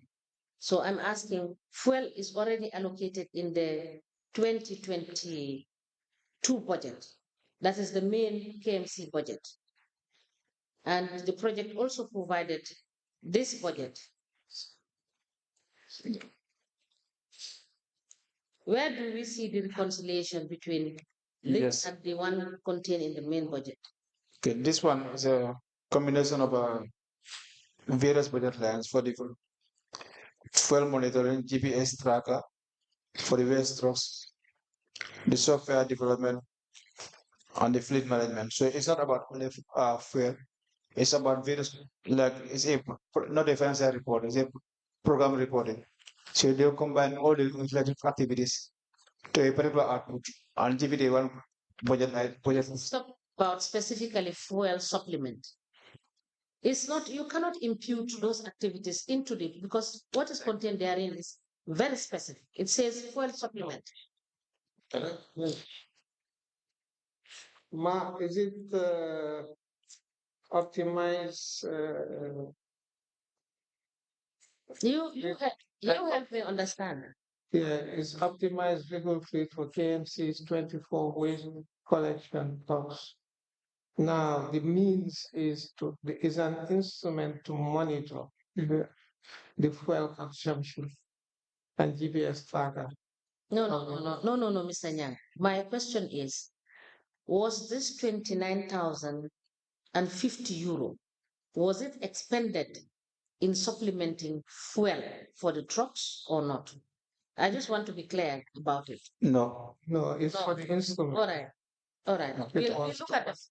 So I'm asking, fuel is already allocated in the 2022 budget. That is the main KMC budget. And the project also provided this budget. Where do we see the reconciliation between this and the one contained in the main budget? Okay, this one is a combination of various budget lines for the fuel monitoring, GPS tracker for the various trucks, the software development, and the fleet management. So it's not about only fuel. It's about various, like it's a not a financial report, it's a program reporting. So they'll combine all the legislative activities to a particular output and give it a one budget. Stop about specifically fuel supplement. It's not, you cannot impute those activities into the, because what is contained therein is very specific. It says fuel supplement. Ma, is it optimize? You help me understand. Yeah, it's optimized vehicle fleet for KMC's 24 waste collection talks. Now, the means is an instrument to monitor the fuel consumption and GPS tracker. No, Mr. Nyang. My question is, was this 29,050 euro, was it expended in supplementing fuel for the trucks or not? I just want to be clear about it. No, it's for the instrument. All right.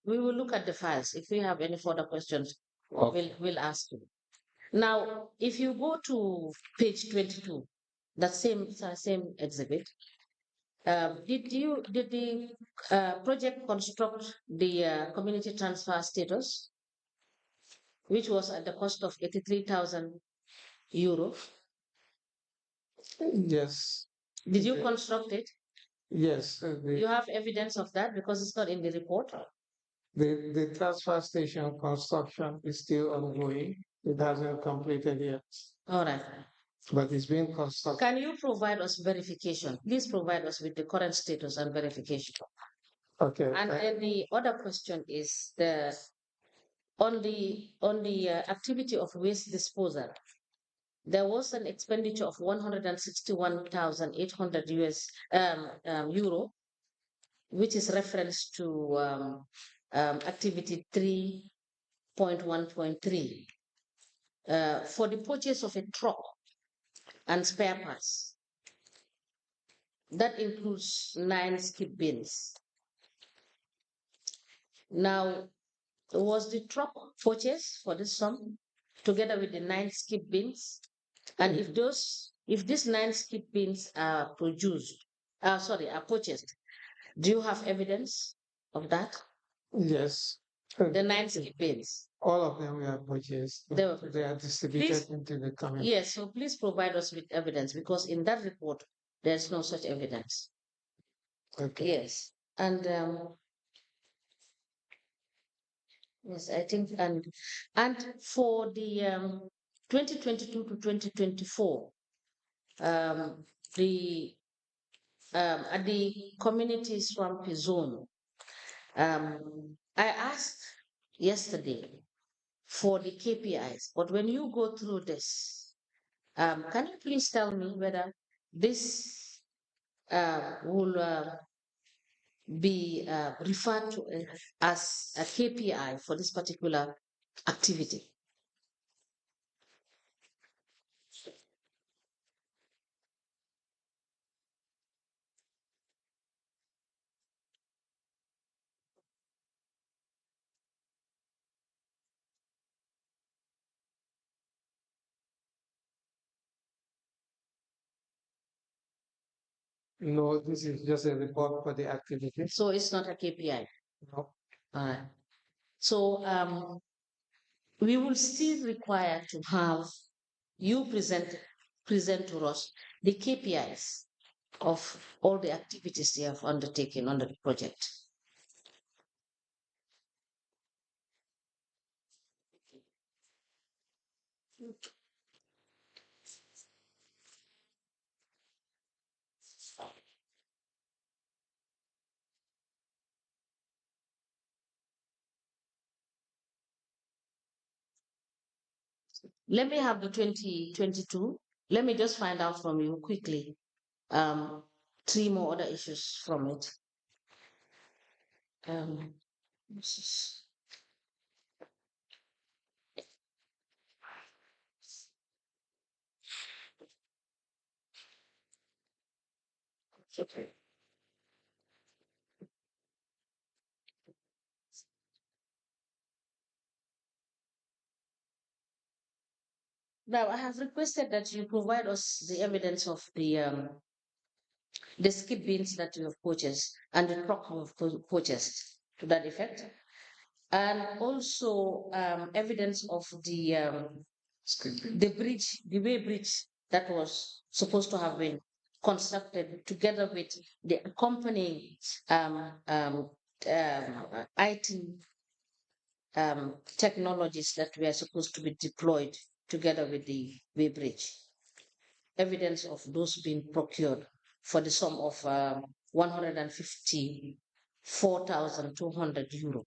We will look at the files. If we have any further questions, we'll ask you. Now, if you go to page 22, that same exhibit, did the project construct the community transfer status, which was at the cost of 83,000 euro? Yes. Did you construct it? Yes. You have evidence of that because it's not in the report? The transfer station construction is still ongoing. It hasn't completed yet. All right. But it's being constructed. Can you provide us verification? Please provide us with the current status and verification. Okay. And then the other question is on the activity of waste disposal. there was an expenditure of 161,800 euro, which is reference to activity 3.1.3 for the purchase of a truck and spare parts. That includes 9 skip bins. Now, was the truck purchased for this sum together with the 9 skip bins? And if these 9 skip bins are are purchased, do you have evidence of that? Yes. The 9 skip bins. All of them were purchased. They are distributed into the community. Yes, so please provide us with evidence, because in that report, there's no such evidence. Okay. Yes. And yes, I think, and for the 2022 to 2024, the at the community swamp zone, I asked yesterday for the KPIs, but when you go through this, can you please tell me whether this will be referred to as a KPI for this particular activity? No, this is just a report for the activity. So it's not a KPI. No. All right. So we will still require to have you present to us the KPIs of all the activities you have undertaken under the project. Let me have the 2022. Let me just find out from you quickly 3 more other issues from it. This is okay. Now, I have requested that you provide us the evidence of the skip bins that you have purchased and the truck you have purchased to that effect, and also evidence of the bridge, the way bridge that was supposed to have been constructed together with the accompanying IT technologies that were supposed to be deployed together with the way bridge. Evidence of those being procured for the sum of 154,200 euro.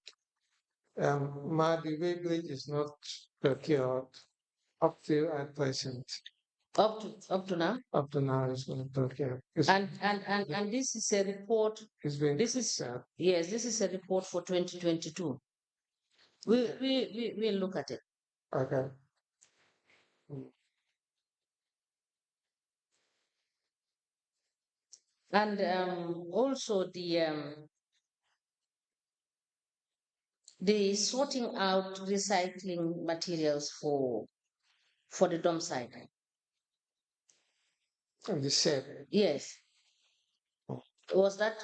The way bridge is not procured up to at present. Up to now? Up to now, it's not procured. And this is a report. This is yes, this is a report for 2022. We'll look at it. Okay. And also the sorting out recycling materials for the dump site. And the shed. Yes. Was that?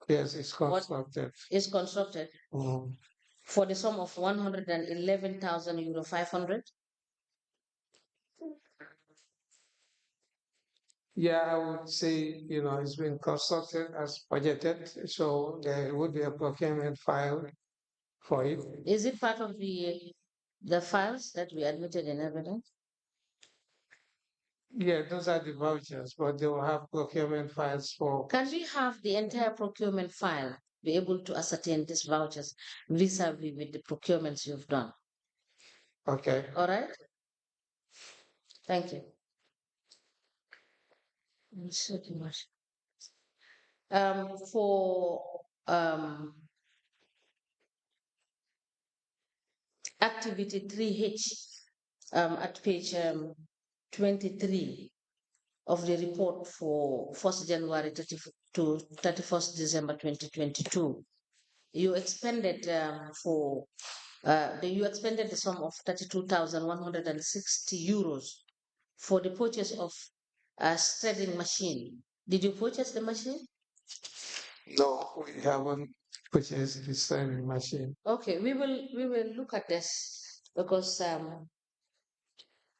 Yes, it's constructed. It's constructed for the sum of 111,000 euro 500. Yeah, I would say, it's been constructed as budgeted, so there would be a procurement file for it. Is it part of the files that we admitted in evidence? Yeah, those are the vouchers, but they will have procurement files for. Can we have the entire procurement file, be able to ascertain these vouchers vis-a-vis with the procurements you've done? Okay. All right. Thank you. For activity 3H at page 23 of the report for 1st January to 31st December 2022, you expended you expended the sum of 32,160 euros for the purchase of a threading machine. Did you purchase the machine? No, we haven't purchased the sewing machine. Okay, we will look at this because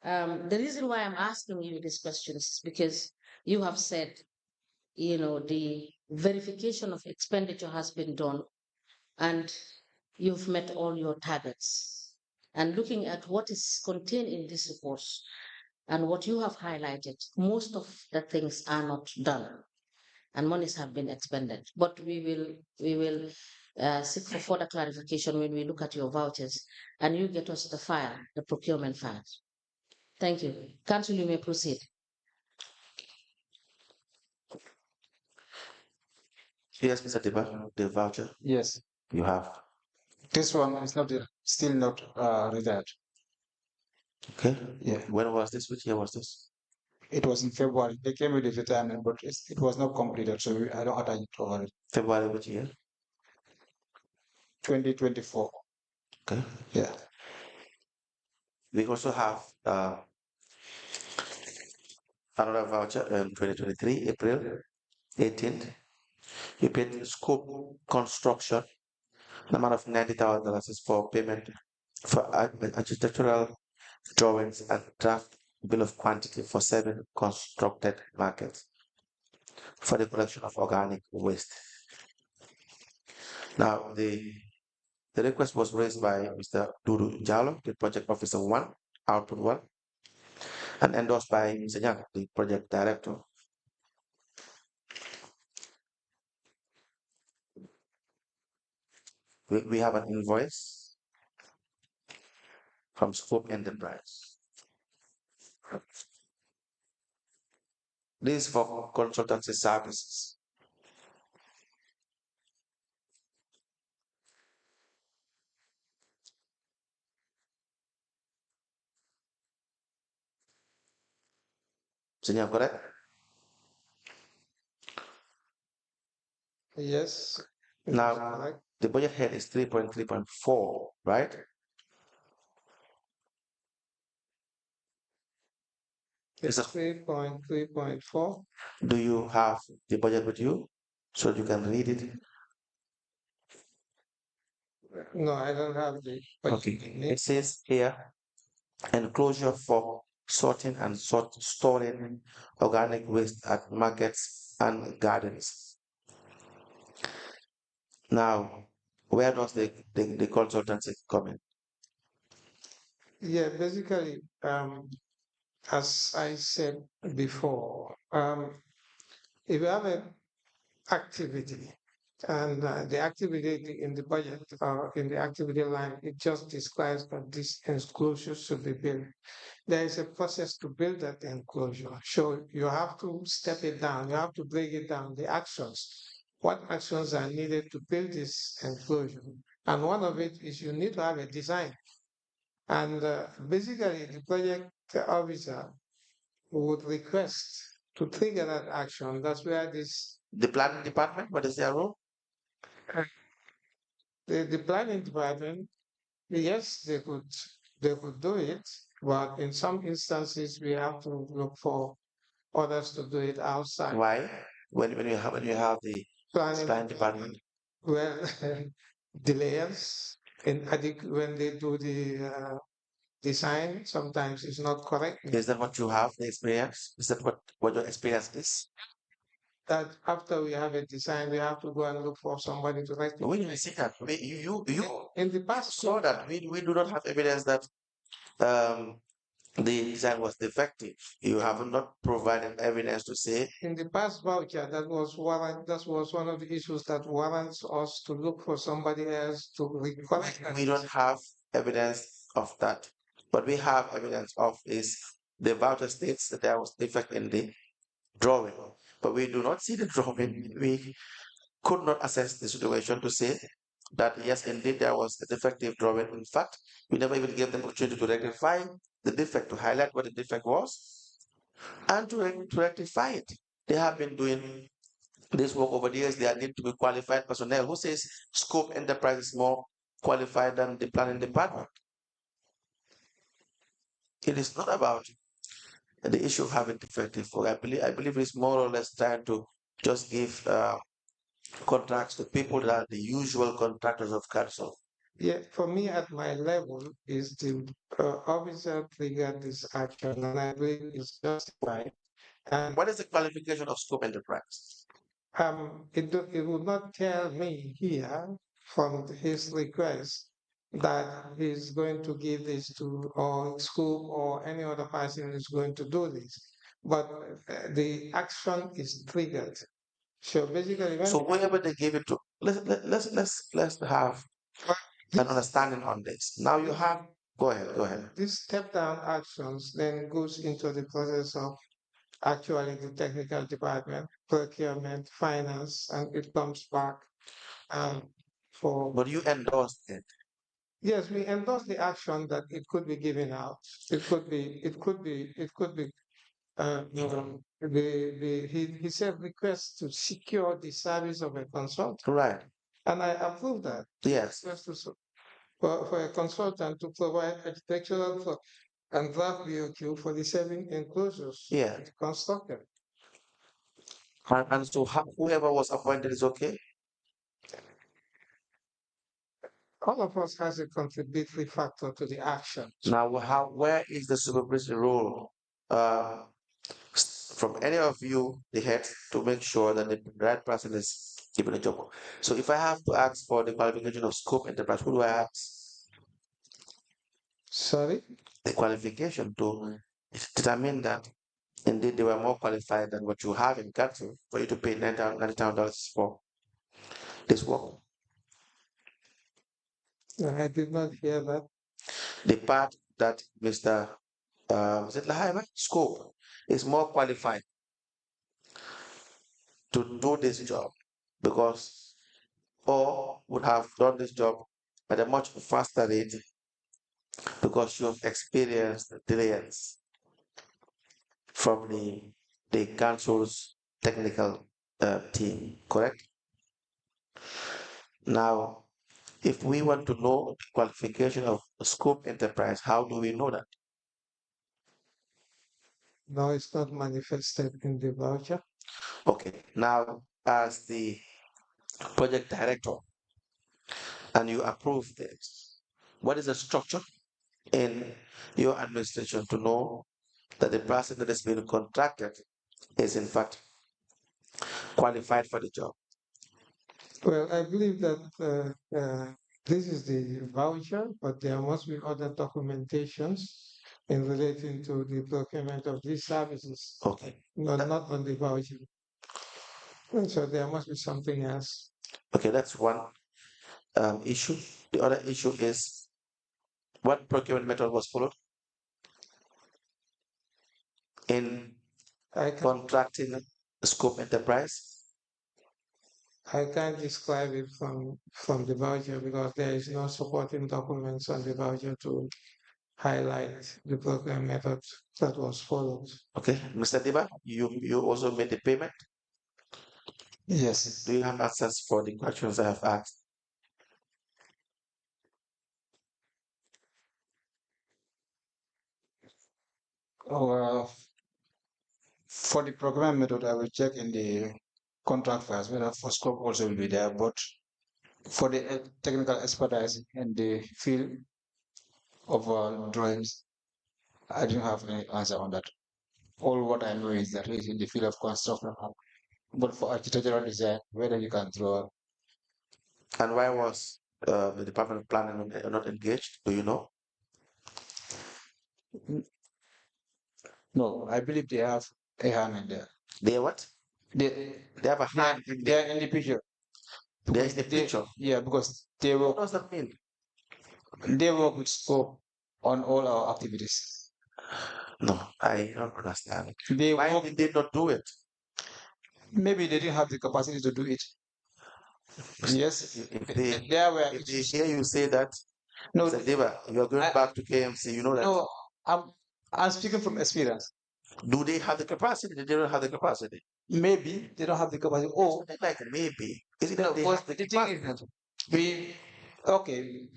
the reason why I'm asking you these questions is because you have said, the verification of expenditure has been done and you've met all your targets. And looking at what is contained in this report and what you have highlighted, most of the things are not done and monies have been expended. But we will seek for further clarification when we look at your vouchers and you get us the file, the procurement file. Thank you. Council, you may proceed. Yes, Mr. Dibba, the voucher Yes, you have. this one is not still not retired. Okay. Yeah. When was this? Which year was this? It was in February. They came with the retirement, but it was not completed, so I don't attach it over it. February which year? 2024. Okay. Yeah. We also have another voucher in 2023, April 18th. You paid scope construction. The amount of $90,000 is for payment for architectural drawings and draft bill of quantity for 7 constructed markets for the collection of organic waste. Now, the request was raised by Mr. Dudu Jalo, the project officer 1, output 1, and endorsed by Mr. Yang, the project director. We have an invoice from Scope Enterprise. This is for consultancy services. Senor, correct? Yes. Now, Correct. the budget head is 3.3.4, right? It's 3.3.4. Do you have the budget with you so you can read it? No, I don't have the budget. Okay. It says here, enclosure for sorting and storing organic waste at markets and gardens. Now, where does the consultancy come in? Yeah, basically, as I said before, if you have an activity and the activity in the budget or in the activity line, it just describes that this enclosure should be built. There is a process to build that enclosure. So you have to step it down. You have to break it down, the actions. What actions are needed to build this enclosure? And one of it is you need to have a design. And basically, the project officer would request to trigger that action. That's where The planning department, what is their role? The planning department, yes, they could do it, but in some instances we have to look for others to do it outside. Why? When you have the planning department? Well, delays when they do the design, sometimes it's not correct. Is that what you have, the experience? Is that what your experience is? That after we have a design, we have to go and look for somebody to write. We didn't see that. You in the past saw that. We do not have evidence that the design was defective. You have not provided evidence to say. In the past voucher, that was one of the issues that warrants us to look for somebody else to correct. We don't have evidence of that. What we have evidence of is the voucher states that there was defect in the drawing, but we do not see the drawing. We could not assess the situation to say that yes, indeed, there was a defective drawing. In fact, we never even gave them opportunity to rectify the defect, to highlight what the defect was, and to rectify it. They have been doing this work over the years. They need to be qualified personnel. Who says Scope Enterprise is more qualified than the planning department? It is not about the issue of having defective work. I believe it's more or less trying to just give contracts to people that are the usual contractors of council. Yeah, for me at my level is the officer triggered this action, and I believe it's justified. And what is the qualification of Scope Enterprise? It would not tell me here from his request that he's going to give this to or Scope or any other person is going to do this, but the action is triggered. So basically, so whoever they give it to, let's have an understanding on this. Now you have, go ahead. These step-down actions then goes into the process of actually the technical department, procurement, finance, and it comes back for. But you endorsed it. Yes, we endorse the action that it could be given out. He said request to secure the service of a consultant. Right. And I approve that. Yes. For a consultant to provide architectural and draft BOQ for the 7 enclosures. Yeah. Constructed. And so whoever was appointed is okay? All of us has a contributory factor to the action. Now, where is the supervisory role from any of you, the heads, to make sure that the right person is given a job? So if I have to ask for the qualification of Scope Enterprise, who do I ask? Sorry? The qualification to determine that indeed they were more qualified than what you have in council for you to pay $90,000 for this work. I did not hear that. The part that Mr. Scope is more qualified to do this job because or would have done this job at a much faster rate because you have experienced delays from the council's technical team, correct? Now, if we want to know the qualification of Scope Enterprise, how do we know that? No, it's not manifested in the voucher. Okay, now as the project director and you approve this, what is the structure in your administration to know that the person that is being contracted is in fact qualified for the job? Well, I believe that this is the voucher, but there must be other documentations in relating to the procurement of these services. Okay. Not on the voucher. And so there must be something else. Okay, that's one issue. The other issue is what procurement method was followed in contracting Scope Enterprise? I can't describe it from the voucher because there is no supporting documents on the voucher to highlight the procurement method that was followed. Okay, Mr. Dibba, you also made the payment? Yes. Do you have answers for the questions I have asked? For the procurement method, I will check in the contract files whether for scope also will be there, but for the technical expertise in the field of drawings, I don't have any answer on that. All what I know is that it's in the field of construction. But for architectural design, whether you can draw. And why was the Department of Planning not engaged? Do you know? No, I believe they have a hand in there. They what? They have a hand. They are in the picture. They're in the picture. Yeah, because they work. What does that mean? They work with scope on all our activities. No, I don't understand. They Why work, did they not do it? maybe they didn't have the capacity to do it. Yes, If there were they issues. hear you say that, No, Mr. Deba, you are going back to KMC, you know that. no, I'm speaking from experience. Do they have the capacity? They don't have the capacity. Maybe they don't have the capacity. Oh, Something like maybe. Is it no, that they because have the the thing capacity? is that okay.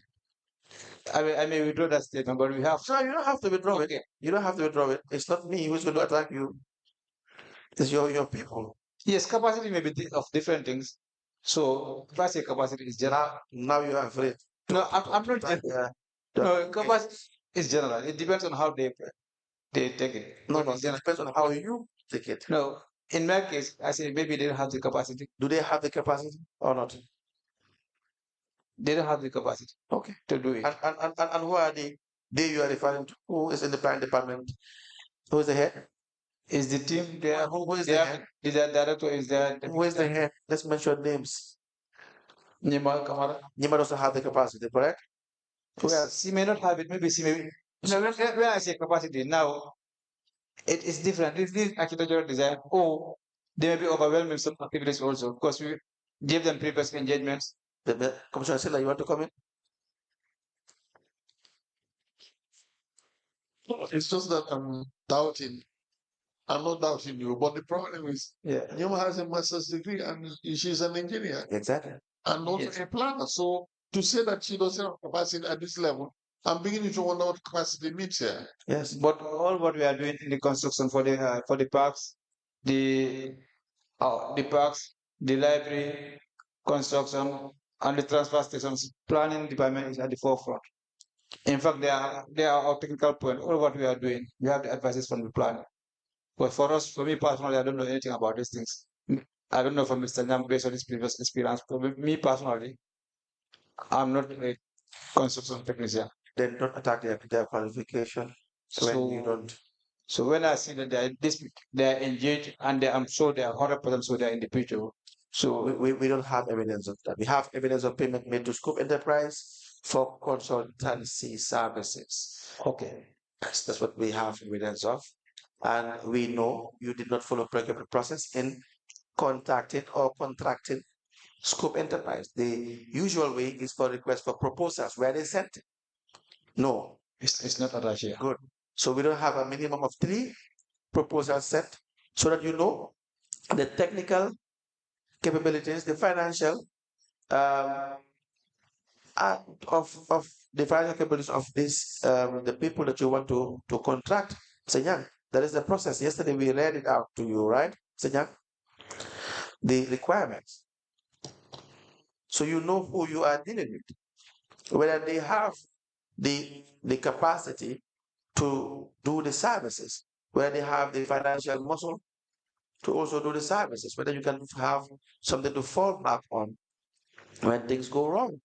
I may withdraw that statement, but we have. So you don't have to withdraw Okay. it. You don't have to withdraw it. It's not me who's going to attack you. It's your people. Yes, capacity may be of different things. So if I say capacity is general. Now you are afraid. No, I'm not. No, capacity is general. It depends on how they take it. No, it depends on how you take it. No, in my case, I say maybe they don't have the capacity. Do they have the capacity or not? They don't have the capacity. Okay. To do it. And who are they you are referring to? Who is in the planning department? Who is the head? Is the team there? Who is the head? Is that director? Is there? Who is the head? Let's mention names. Nima Kamara. Nima doesn't have the capacity, correct? Who else? She may not have it. Maybe she may. No, when I say capacity now, it is different. It's this architectural design. Oh, they may be overwhelming some activities also because we give them previous engagements. Commissioner Silla, you want to come in? It's just that I'm doubting. I'm not doubting you, but the problem is, Nima has a master's degree and she's an engineer. Exactly. And also a planner. So to say that she doesn't have capacity at this level, I'm beginning to wonder what capacity means here. Yes. But all what we are doing in the construction for the parks, the parks, the library, construction, and the transfer stations, planning department is at the forefront. In fact, they are our technical point. All what we are doing, we have the advices from the planning. But for me personally, I don't know anything about these things. I don't know from Mr. Nyang based on his previous experience. But me personally, I'm not a construction technician. Then don't attack their qualification when you don't. So when I see that they are engaged and I'm sure they are 100% so they are in the picture. So we don't have evidence of that. We have evidence of payment made to Scope Enterprise for consultancy services. Okay. That's what we have evidence of. And we know you did not follow procurement process in contacting or contracting Scope Enterprise. The usual way is for request for proposals where they sent it. No. It's not a here. Good. So we don't have a minimum of 3 proposals set so that you know the technical capabilities, the financial of the financial capabilities of this the people that you want to contract. Senyang, that is the process. Yesterday we read it out to you, right? Senyang? The requirements. So you know who you are dealing with. Whether they have the capacity to do the services, whether they have the financial muscle to also do the services, whether you can have something to fall back on when things go wrong.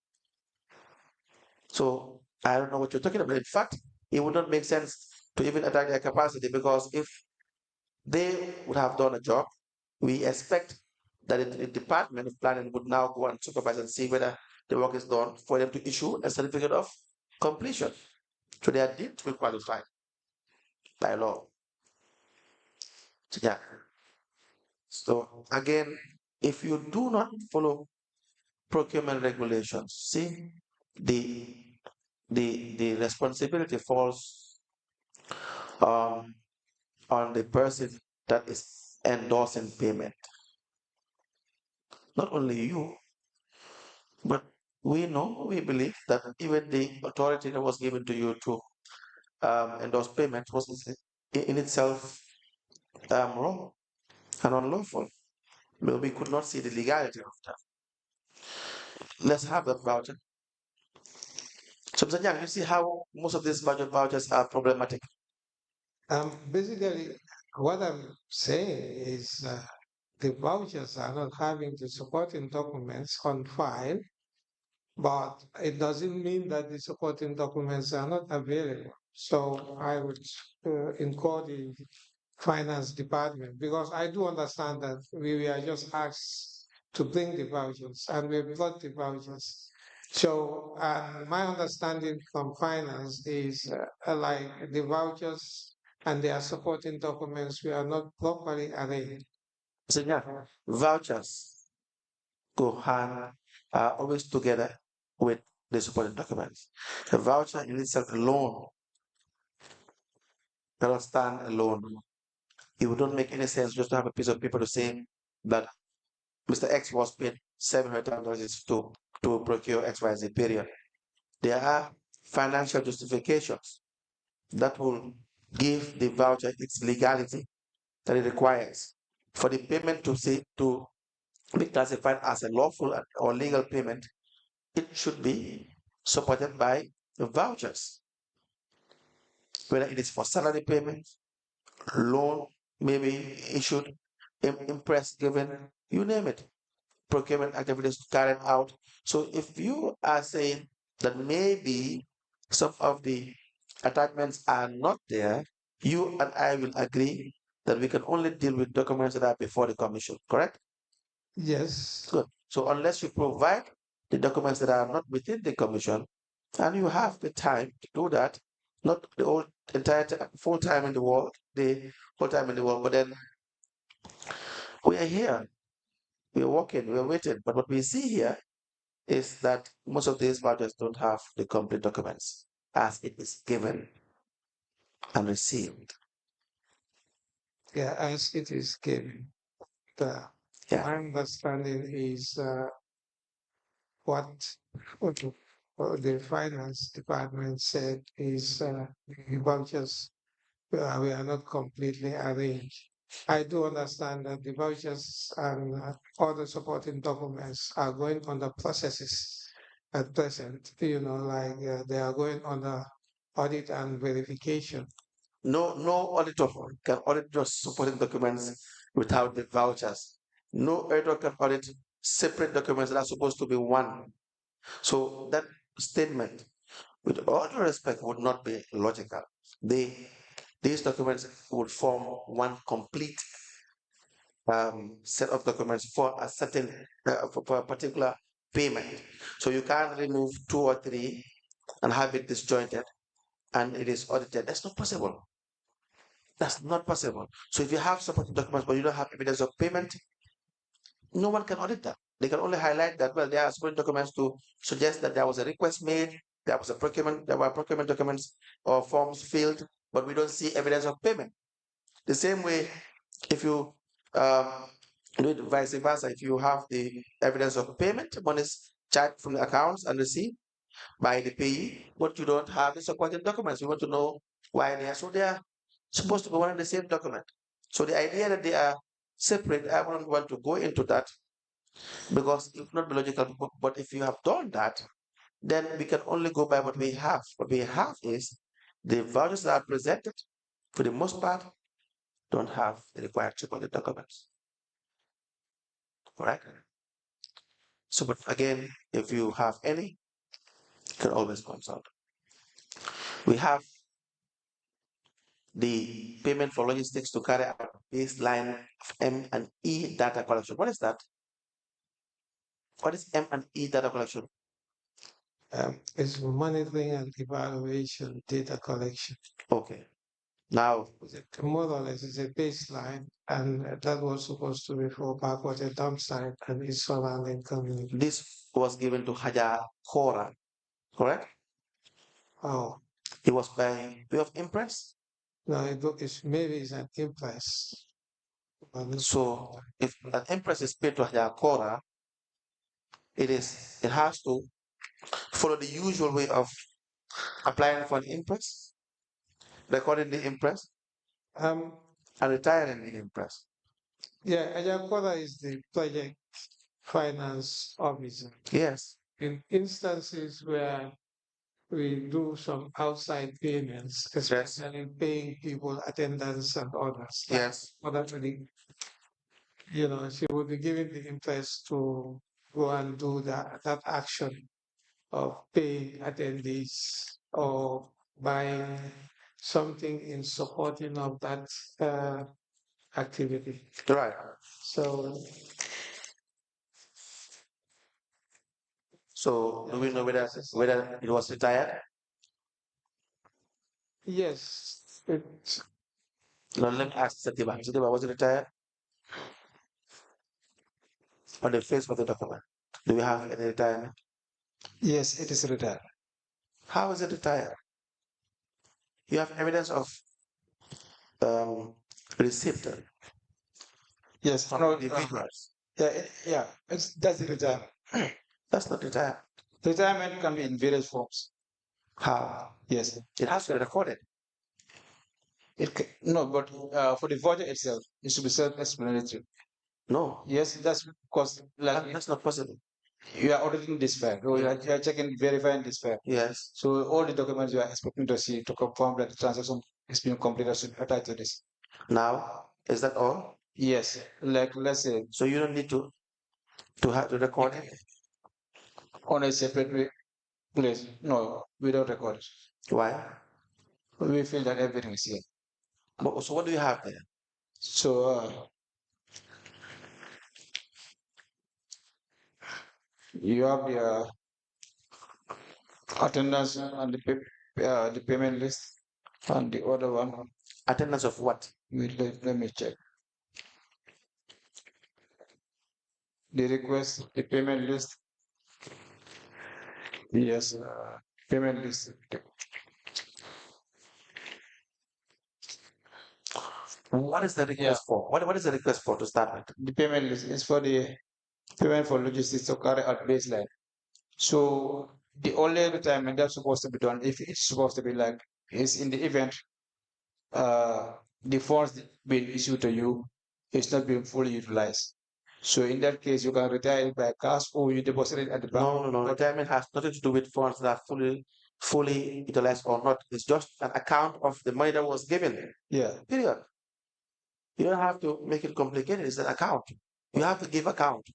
So I don't know what you're talking about. In fact, it would not make sense to even attack their capacity because if they would have done a job, we expect that the Department of Planning would now go and supervise and see whether the work is done for them to issue a certificate of completion. So they are deemed to be qualified by law. So, yeah. So again, if you do not follow procurement regulations, see the responsibility falls on the person that is endorsing payment. Not only you, but we know, we believe that even the authority that was given to you to endorse payment was in itself wrong and unlawful. But we could not see the legality of that. Let's have that voucher. So, Mr. Yang, you see how most of these budget vouchers are problematic. Basically, what I'm saying is the vouchers are not having the supporting documents on file, but it doesn't mean that the supporting documents are not available. So I would incur the finance department because I do understand that we were just asked to bring the vouchers and we brought the vouchers. So my understanding from finance is like the vouchers and their supporting documents were not properly arranged. So yeah, vouchers go hand always together with the supporting documents. The voucher in itself alone cannot stand alone. It would not make any sense just to have a piece of paper to say that Mr. X was paid $700,000 to procure XYZ period. There are financial justifications that will give the voucher its legality that it requires. For the payment to be classified as a lawful or legal payment, it should be supported by vouchers, whether it is for salary payments, loan maybe issued, impress given, you name it, procurement activities carried out. So if you are saying that maybe some of the attachments are not there, you and I will agree that we can only deal with documents that are before the commission, correct? Yes. Good. So unless you provide the documents that are not within the commission, and you have the time to do that, not the whole entire full time in the world, the whole time in the world, but then we are here, we are working, we are waiting. But what we see here is that most of these vouchers don't have the complete documents as it is given and received. Yeah, as it is given. My understanding is what the finance department said is the vouchers we are not completely arranged. I do understand that the vouchers and other supporting documents are going under processes at present, like they are going under audit and verification. No auditor can audit just supporting documents without the vouchers. No auditor can audit separate documents that are supposed to be one. So that statement, with all due respect, would not be logical. These documents would form one complete set of documents for a certain, for a particular payment. So you can't remove 2 or 3 and have it disjointed and it is audited. That's not possible. That's not possible. So if you have supporting documents but you don't have evidence of payment, no one can audit that. They can only highlight that, well, there are supporting documents to suggest that there was a request made, there was a procurement, there were procurement documents or forms filled, but we don't see evidence of payment. The same way, if you do it vice versa, if you have the evidence of payment, one is charged from the accounts and received by the payee, but you don't have the supporting documents. You want to know why they are. So they are supposed to be one and the same document. So the idea that they are separate, I wouldn't want to go into that because it would not be logical. But if you have done that, then we can only go by what we have. What we have is the values that are presented, for the most part, don't have the required supporting documents. Correct? So, but again, if you have any, you can always consult. We have the payment for logistics to carry out baseline of M&E data collection. What is that? What is M&E data collection? It's monitoring and evaluation data collection. Okay. Now, more or less, it's a baseline, and that was supposed to be for backwater dump site and its surrounding community. This was given to Haja Kora, correct? Oh. It was by way of impress? No, maybe it's an impress. So if an impress is paid to Haja Kora, it has to follow the usual way of applying for an impress, recording the impress, and retiring the impress. Yeah, Ajakora is the project finance officer. Yes. In instances where we do some outside payments, especially paying people attendance and others. Yes. She would be given the interest to go and do that action of paying attendees or buying something in supporting of that activity. Right. So do we know whether it was retired? Yes, Now let me ask Satiba. Satiba, was it retired? On the face of the document, do we have any retirement? Yes, it is retired. How is it retired? You have evidence of um, receipt Yes, from no, individuals. that's the retirement. That's not retirement. Retirement can be in various forms. How? Yes, It has to be recorded. no, but for the voucher itself, it should be self-explanatory. No. Yes, that's because That's not possible. you are auditing this fact, or you are checking, verifying this fact. Yes. So all the documents you are expecting to see to confirm that the transaction is being completed should attach to this. Now, is that all? Yes, like let's say. So you don't need to have to record it On a separate place. No, we don't record it. Why? We feel that everything is here. So what do you have there? So you have the attendance and the payment list, and the other one. Attendance of what? Let me check. The request, the payment list. Yes, payment list. What is the request for? What is the request for to start with? The payment list is for the payment for logistics to carry out baseline. So the only retirement that's supposed to be done, if it's supposed to be like, is in the event the funds being issued to you is not being fully utilized. So in that case, you can retire it by cash or you deposit it at the bank. No. Retirement has nothing to do with funds that are fully utilized or not. It's just an account of the money that was given. Yeah. Period. You don't have to make it complicated. It's an account. You have to give account.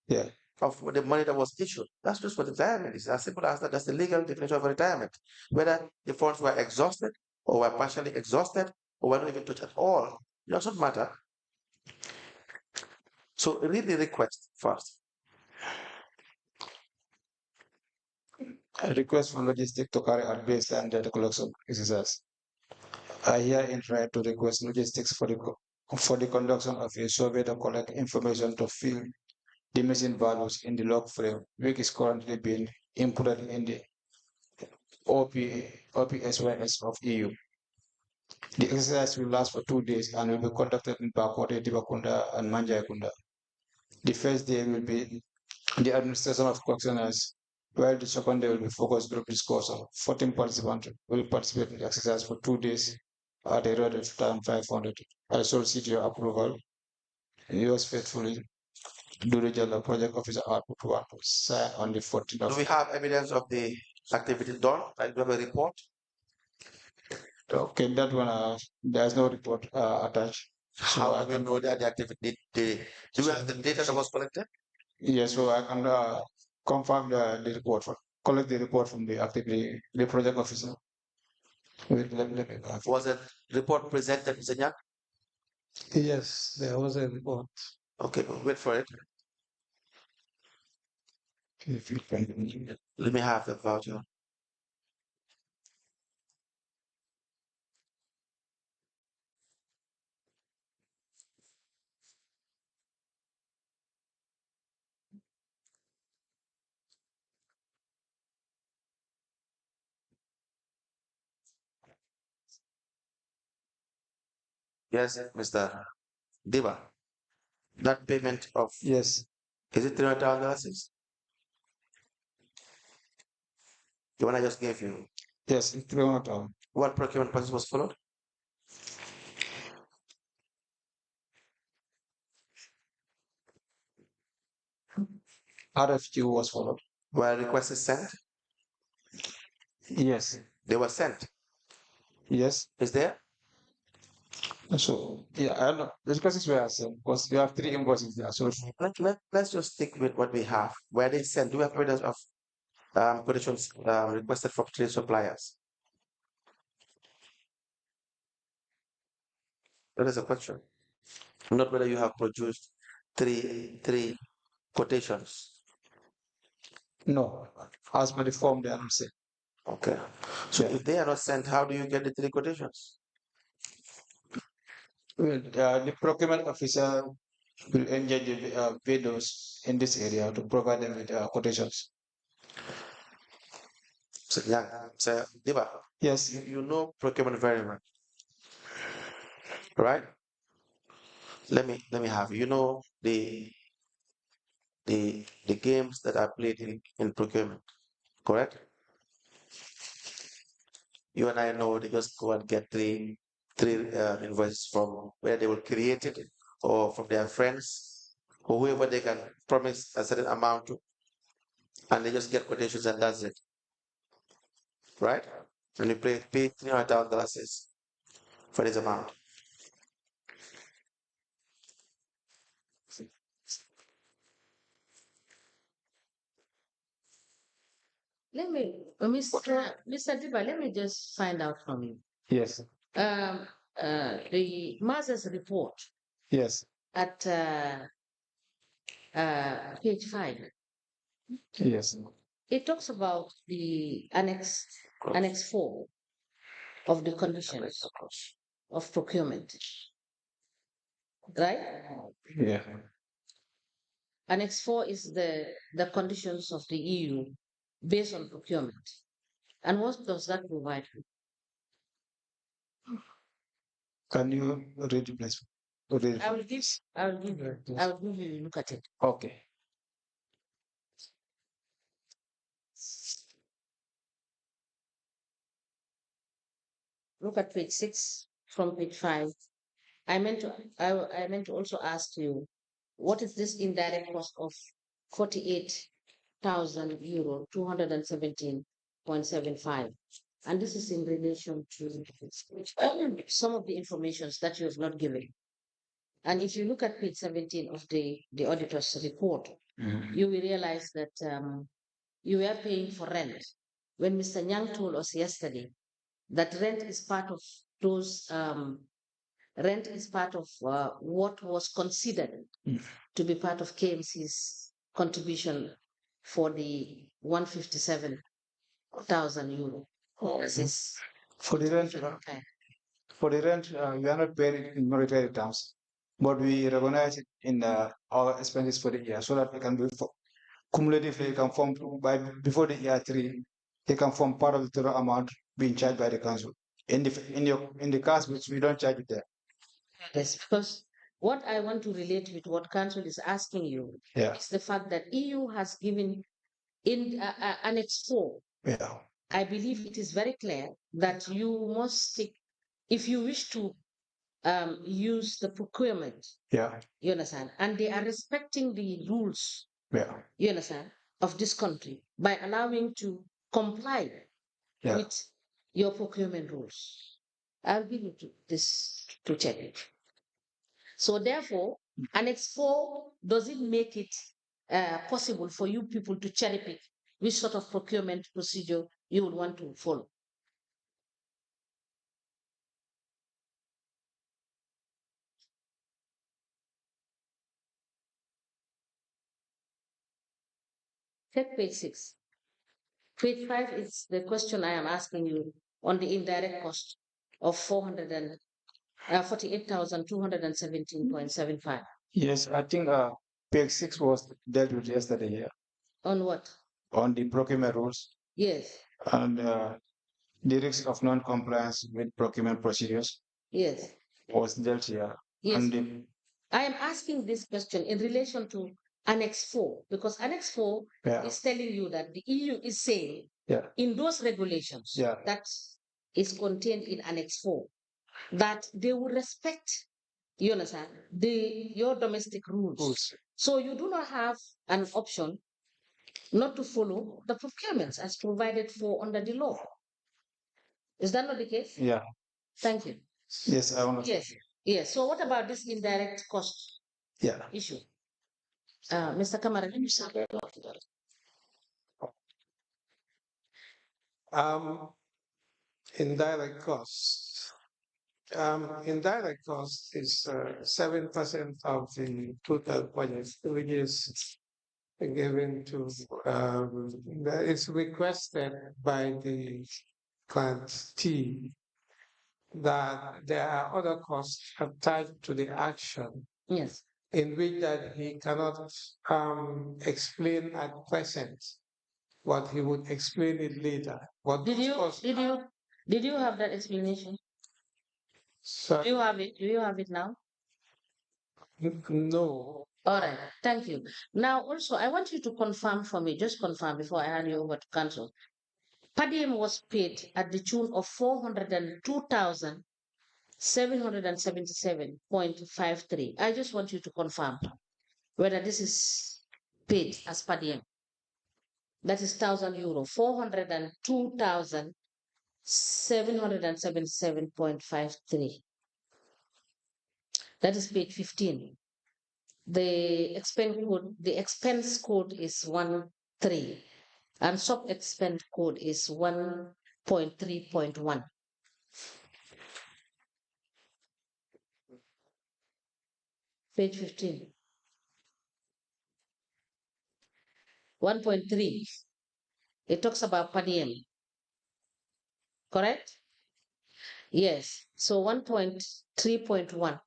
Yeah. Of the money that was issued. That's just what retirement is. As simple as that. That's the legal definition of retirement. Whether the funds were exhausted or were partially exhausted or were not even touched at all, it doesn't matter. So read the request first. A request for logistics to carry out baseline data collection exercise. I hereby try to request logistics for the conduction of a survey to collect information to fill the missing values in the log frame, which is currently being inputted in the OPSYS of EU. The exercise will last for 2 days and will be conducted in BAKARY DIBBA and Manjayakunda. The first day will be the administration of questionnaires, while the second day will be focused group discussion. 14 participants will participate in the exercise for 2 days at a rate of 2,500. I solicit your approval. Yours faithfully, Durejala Project Officer Output 1, signed on the 14th of. Do we have evidence of the activity done? Like, do we have a report? Okay, that one, there's no report attached. So how do we know that the activity, do we have the data that was collected? Yes, so I can confirm the report, collect the report from the activity, the project officer. Was a report presented, Mr. Nyak? Yes, there was a report. Okay, wait for it. Let me have the voucher. Yes, Mr. Dibba. That payment of, Yes, is it $300,000? The one I just gave you. yes, it's 300. What procurement process was followed? RFQ was followed. Were requests sent? Yes, They were sent. yes. Is there? So yeah, I don't know. The requests were sent because you have 3 invoices there. So Let's just stick with what we have. Where they sent, do we have evidence of quotations requested from 3 suppliers? That is a question. Not whether you have produced three quotations. no, as per the form they are not sent. Okay. So Yeah. if they are not sent, how do you get the 3 quotations? Well, the procurement officer will engage the vendors in this area to provide them with quotations. So, yeah, so Diba, Yes. you know procurement very well, right? Let me have you know the games that are played in procurement, correct? You and I know they just go and get three invoices from where they will create it or from their friends or whoever they can promise a certain amount to, and they just get quotations and that's it, right? And you pay $300,000 for this amount. Let me, Mr. Diba, let me just find out from you. Yes. The Mazes report Yes. at page 5, Yes. it talks about the Annex 4 of the conditions of procurement, right? Yeah. Annex 4 is the conditions of the EU based on procurement. And what does that provide? Can you read it, please? Read. I will give you a look at it. Okay. Look at page 6 from page 5. I meant to also ask you, what is this indirect cost of 48,000 euro, 217.75? And this is in relation to some of the informations that you have not given. And if you look at page 17 of the auditor's report, you will realize that you were paying for rent. When Mr. Nyang told us yesterday that rent is part of those what was considered to be part of KMC's contribution for the 157,000 euro. For the rent, we are not paying it in monetary terms, but we recognize it in our expenses for the year so that it can be cumulatively it can form before the year 3, it can form part of the total amount being charged by the council. In the case which we don't charge it there. Yes, because what I want to relate with what council is asking you is the fact that EU has given in Annex 4. Yeah. I believe it is very clear that you must stick, if you wish to use the procurement. Yeah. You understand? And they are respecting the rules. Yeah. You understand? Of this country by allowing to comply with your procurement rules. I'll give you this to check it. So therefore, Annex 4 doesn't make it possible for you people to cherry pick which sort of procurement procedure you would want to follow. Check page 6. Page 5 is the question I am asking you on the indirect cost of 48,217.75. Yes, I think page 6 was dealt with yesterday. Yeah. On what? On the procurement rules. Yes. And the risk of non-compliance with procurement procedures. Yes. Was dealt here. Yes. And I am asking this question in relation to Annex 4, because Annex 4 is telling you that the EU is saying in those regulations that is contained in Annex 4 that they will respect, you understand, your domestic rules. So you do not have an option not to follow the procurements as provided for under the law. Is that not the case? Yeah. Thank you. Yes, I understand. Yes. Yes. So what about this indirect cost issue? Mr. Kamara, let me start. Indirect costs. Indirect cost is 7% of the total budget, which is given to, it's requested by the client T that there are other costs attached to the action. Yes. In which that he cannot explain at present, but he would explain it later. But did you have that explanation? So, do you have it now? No. All right, thank you. Now, also, I want you to confirm for me, just confirm before I hand you over to council. Per diem was paid at the tune of 402,777.53. I just want you to confirm whether this is paid as per diem. That is €1,000, 402,777.53. That is page 15. The expense code is 13, and sub expense code is 1.3.1. Page 15. 1.3. It talks about per diem. Correct? Yes. So 1.3.1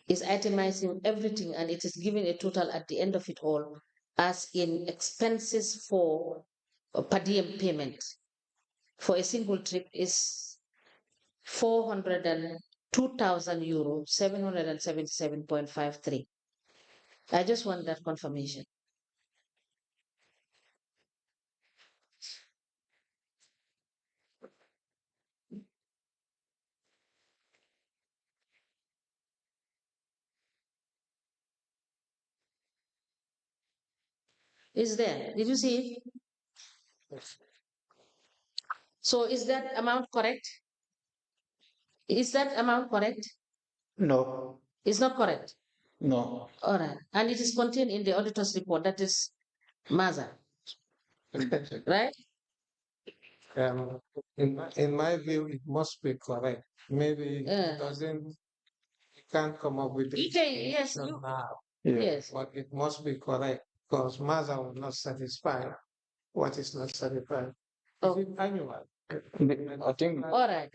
is itemizing everything, and it is giving a total at the end of it all as in expenses for per diem payment for a single trip is €402,000, 777.53. I just want that confirmation. Is there? Did you see it? So is that amount correct? Is that amount correct? No. It's not correct. No. All right. And it is contained in the auditor's report, that is Maza. Right? In my view, it must be correct. Maybe it can't come up with the yes, now. Yes. But it must be correct because Maza will not satisfy what is not satisfied. Oh. Is it annual? I think All right.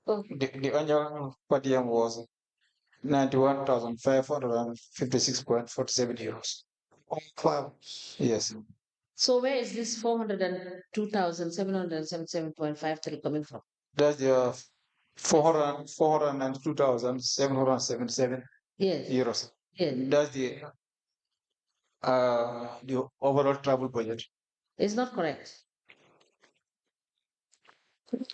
Oh. the annual per diem was 91,556.47 euros. On clouds. Yes. So where is this 402,777.53 coming from? That's the 492,777 Yes. euros. Yes. That's the overall travel budget. It's not correct.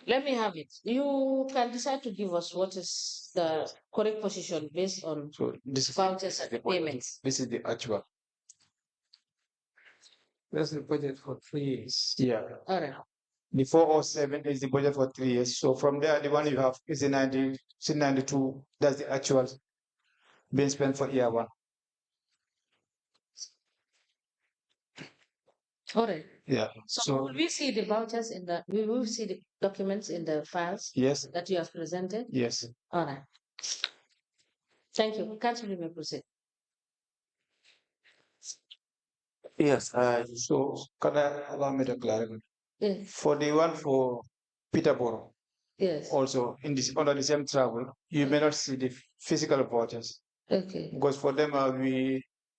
Let me have it. You can decide to give us what is the correct position based on vouchers and payments. This is the actual. That's the budget for 3 years. Yeah. All right. The 407 is the budget for 3 years. So from there, the one you have is the 92. That's the actual being spent for year one. All right. Yeah. So will we see the vouchers we will see the documents in the files? Yes. That you have presented? Yes. All right. Thank you. Council, you may proceed. Yes. So can I allow me to clarify? Yes. For the one for Peterborough, Yes. also under the same travel, you may not see the physical vouchers. Okay. Because for them,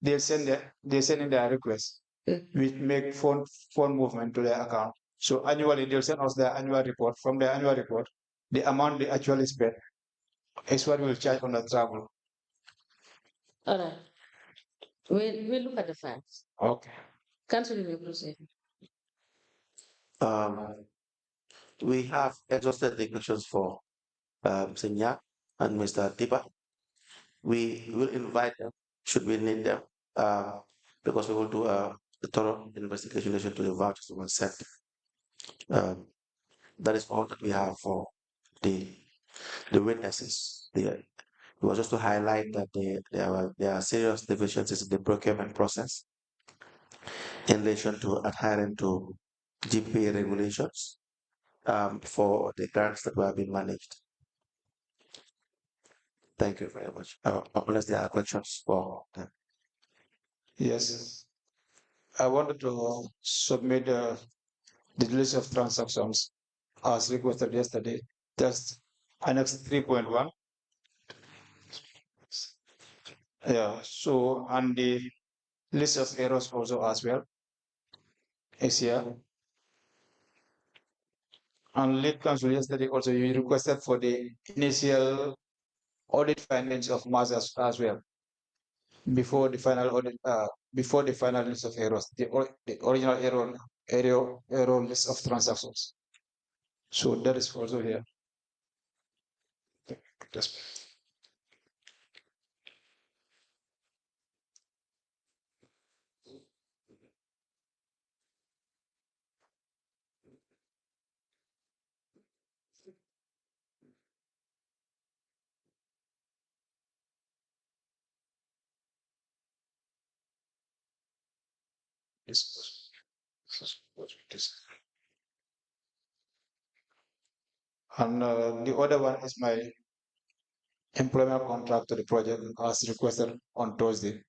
they send in their request. We make phone movement to their account. So annually, they'll send us their annual report. From their annual report, the amount they actually spend is what we'll charge on the travel. All right. We'll look at the facts. Okay. Council, you may proceed. We have exhausted the questions for Mr. Nyang and Mr. Dibba. We will invite them, should we need them, because we will do a thorough investigation in relation to the vouchers we sent. That is all that we have for the witnesses. It was just to highlight that there are serious deficiencies in the procurement process in relation to adhering to GPA regulations for the grants that were being managed. Thank you very much. Unless there are questions for them. Yes. I wanted to submit the list of transactions as requested yesterday. That's Annex 3.1. Yeah, so, and the list of errors also as well is here. And lead counsel yesterday also you requested for the initial audit findings of mass as well before the final audit, before the final list of errors, the original error list of transactions. So that is also here. And the other one is my employment contract to the project as requested on Thursday.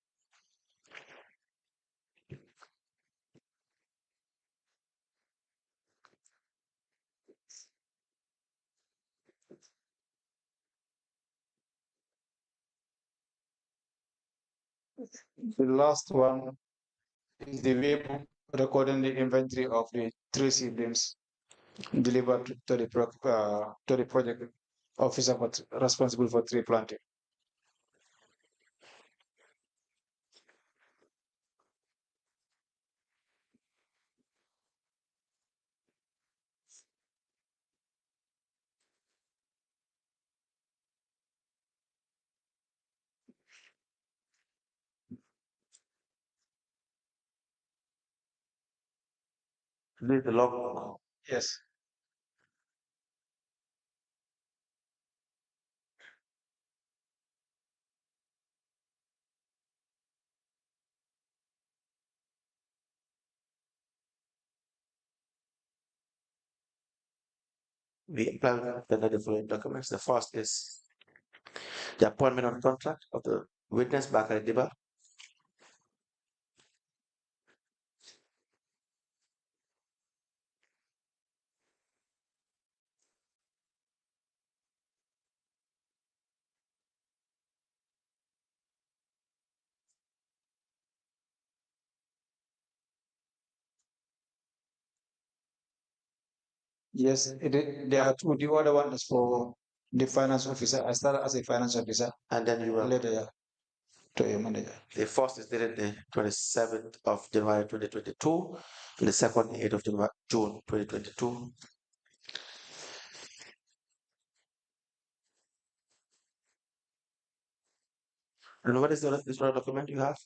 The last one is the way recording the inventory of the 3 seedlings delivered to the project officer responsible for tree planting. This is the logbook. Yes. We implemented the following documents. The first is the appointment on contract of the witness Bakary Dibba. Yes, there are two. The other one is for the finance officer. I started as a finance officer. And then you will later to a manager. The first is dated the 27th of January 2022, and the second, 8th of June 2022. And what is the other document you have?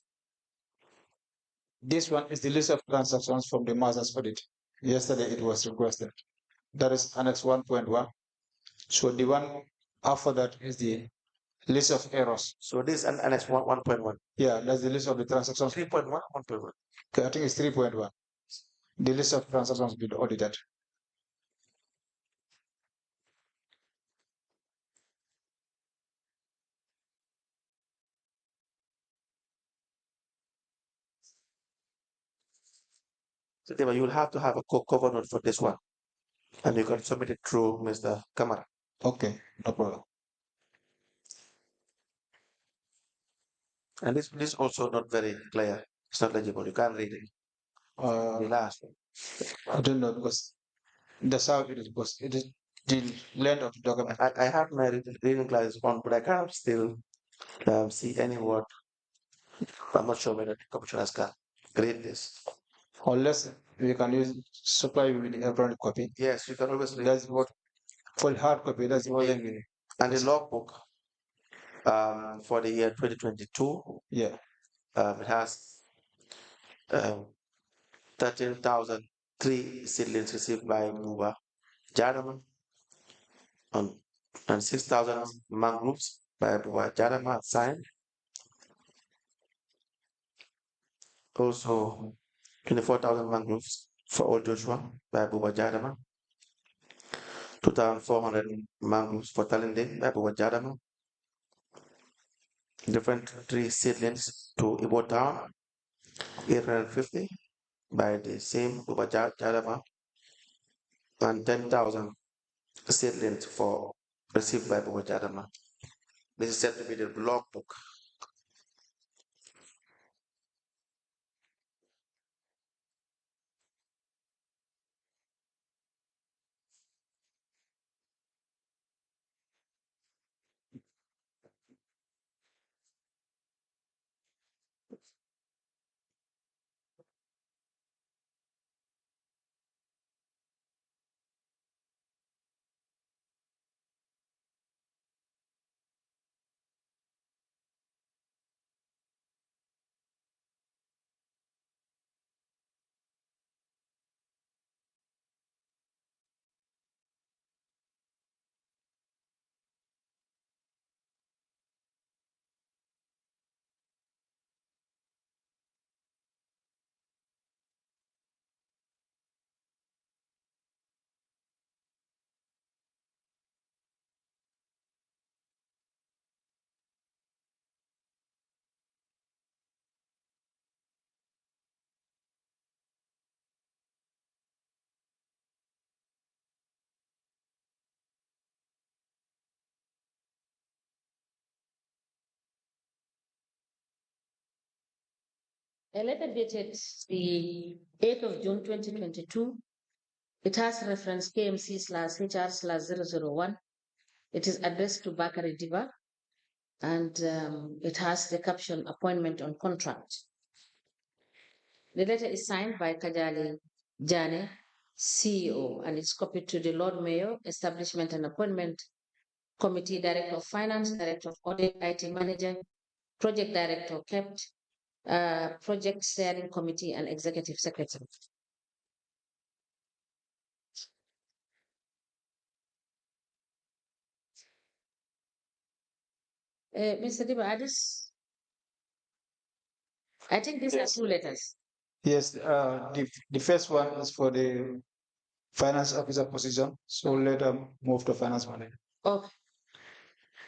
This one is the list of transactions from the master's audit. Yesterday it was requested. That is Annex 1.1. So the one after that is the list of errors. So this is an Annex 1.1. Yeah, that's the list of the transactions. 3.1, 1.1. Okay, I think it's 3.1. The list of transactions been audited. So Deva, you will have to have a cover note for this one, and you can submit it through Mr. Kamara. Okay, no problem. And this is also not very clear. It's not legible. You can't read it. The last one. I don't know because that's how it is, because it is the length of the document. I have my reading glasses on, but I can't still see any word. I'm not sure whether the commissioners can read this. Unless we can use supply you with the electronic copy. Yes, you can always read. That's what for the hard copy. That's the only thing. And the logbook for the year 2022. Yeah. It has 13,003 seedlings received by Buba Jadama and 6,000 mangroves by Buba Jadama signed. Also 24,000 mangroves for Old Joshua by Buba Jadama. 2,400 mangroves for Talinde by Buba Jadama. Different tree seedlings to Ibo Town, 850 by the same Buba Jadama. and 10,000 seedlings for received by Bogo Jadama. This is said to be the logbook. A letter dated the 8th of June 2022. It has reference KMC/HR/001. It is addressed to Bakary Dibba, and it has the caption appointment on contract. The letter is signed by Kajali Jane, CEO, and it's copied to the Lord Mayor, Establishment and Appointment Committee, Director of Finance, Director of Audit, IT Manager, Project Director, kept, Project Steering Committee, and Executive Secretary. Mr. Dibba, I think these are two letters. Yes, the first one is for the finance officer position. So let them move to finance manager. Okay.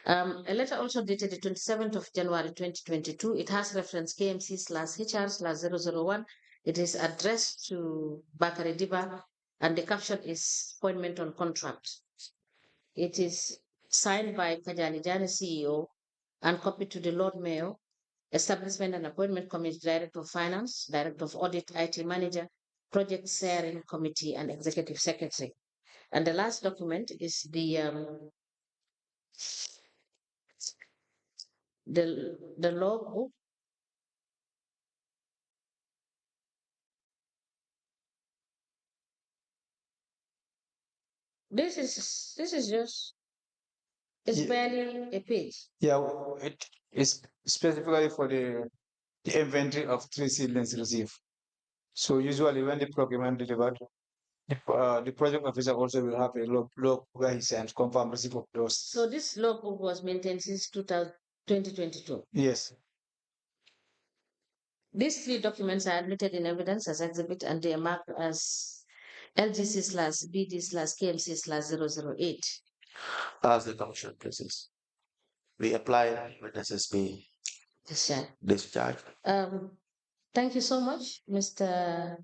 A letter also dated the 27th of January 2022. It has reference KMC/HR/001. It is addressed to Bakary Dibba, and the caption is appointment on contract. It is signed by Kajali Jani, CEO, and copied to the Lord Mayor, Establishment and Appointment Committee, Director of Finance, Director of Audit, IT Manager, Project Steering Committee, and Executive Secretary. And the last document is the logbook. This is just, it's barely a page. Yeah, it is specifically for the inventory of 3 seedlings received. So usually when the procurement delivered, the project officer also will have a log where he sends confirm receipt of those. So this logbook was maintained since 2022. Yes. These 3 documents are admitted in evidence as exhibit, and they are marked as LGC/BD/KMC/008. As the Commission places, we apply witnesses be discharged. Thank you so much, Mr.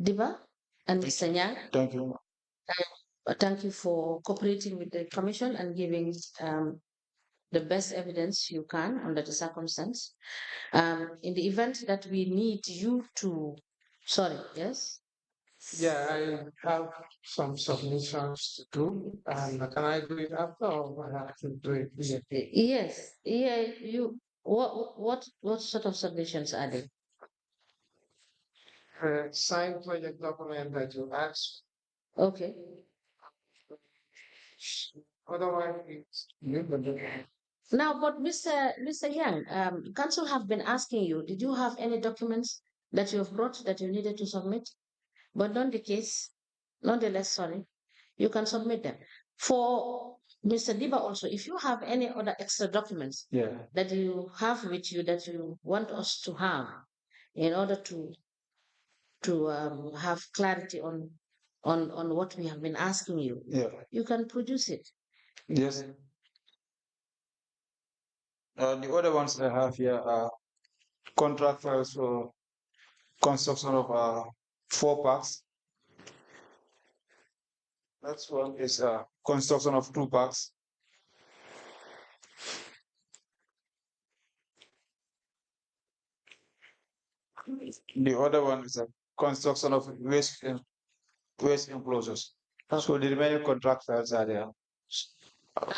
Dibba and Mr. Nyang. Thank you. Thank you for cooperating with the Commission and giving the best evidence you can under the circumstance. In the event that we need you to, sorry, yes? Yeah, I have some submissions to do, and can I do it after, or I have to do it immediately? Yes, yeah, what sort of submissions are they? Signed project document that you asked. Okay. Otherwise, it's Now, but Mr. Yang, Council have been asking you, did you have any documents that you have brought that you needed to submit? But not the case, nonetheless, sorry, you can submit them. For Mr. Dibba also, if you have any other extra documents that you have with you that you want us to have in order to have clarity on what we have been asking you, you can produce it. Yes. The other ones I have here are contract files for construction of 4 parks. That's one is construction of 2 parks. The other one is a construction of waste enclosures. So the remaining contractors are there.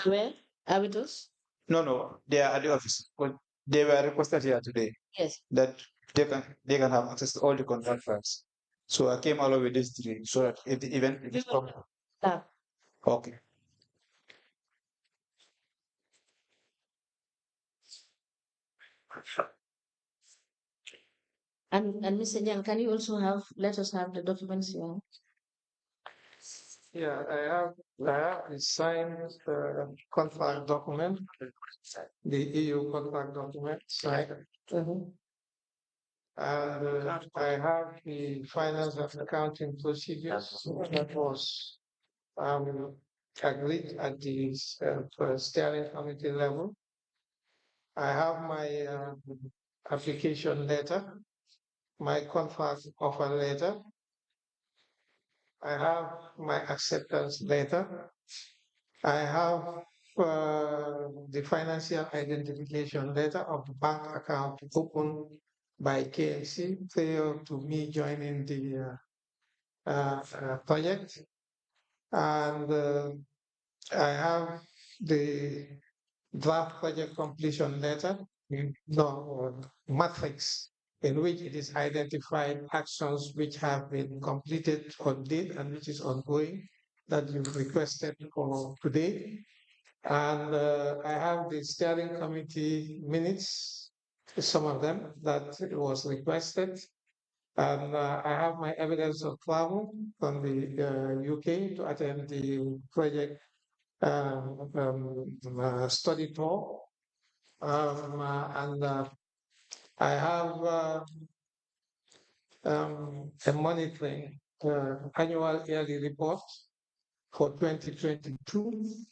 Where? Habitus? No, they are at the office. But they were requested here today Yes. that they can have access to all the contractors. So I came along with these 3 so that if the event is come. Okay. And Mr. Nyang, can you also let us have the documents you have? Yeah, I have a signed contract document, the EU contract document signed. And I have the finance and accounting procedures that was agreed at the steering committee level. I have my application letter, my contract offer letter. I have my acceptance letter. I have the financial identification letter of the bank account opened by KNC prior to me joining the project. And I have the draft project completion letter, matrix, in which it is identified actions which have been completed on date and which is ongoing that you've requested for today. And I have the steering committee minutes, some of them that was requested. And I have my evidence of travel from the UK to attend the project study tour. And I have a monitoring annual yearly report for 2022.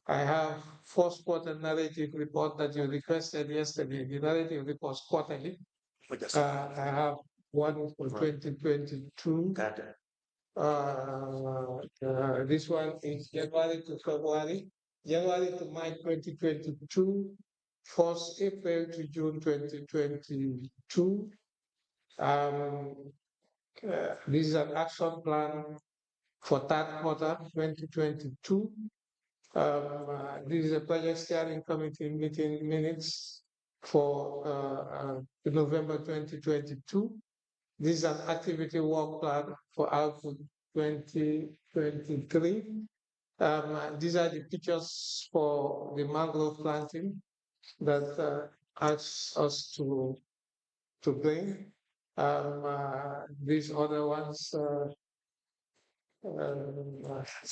I have first quarter narrative report that you requested yesterday. The narrative report quarterly. I have one for 2022. This one is January to February, January to March 2022, 1st April to June 2022. This is an action plan for 3rd quarter 2022. This is a project steering committee meeting minutes for November 2022. This is an activity work plan for output 2023. These are the pictures for the mangrove planting that asks us to bring. These other ones,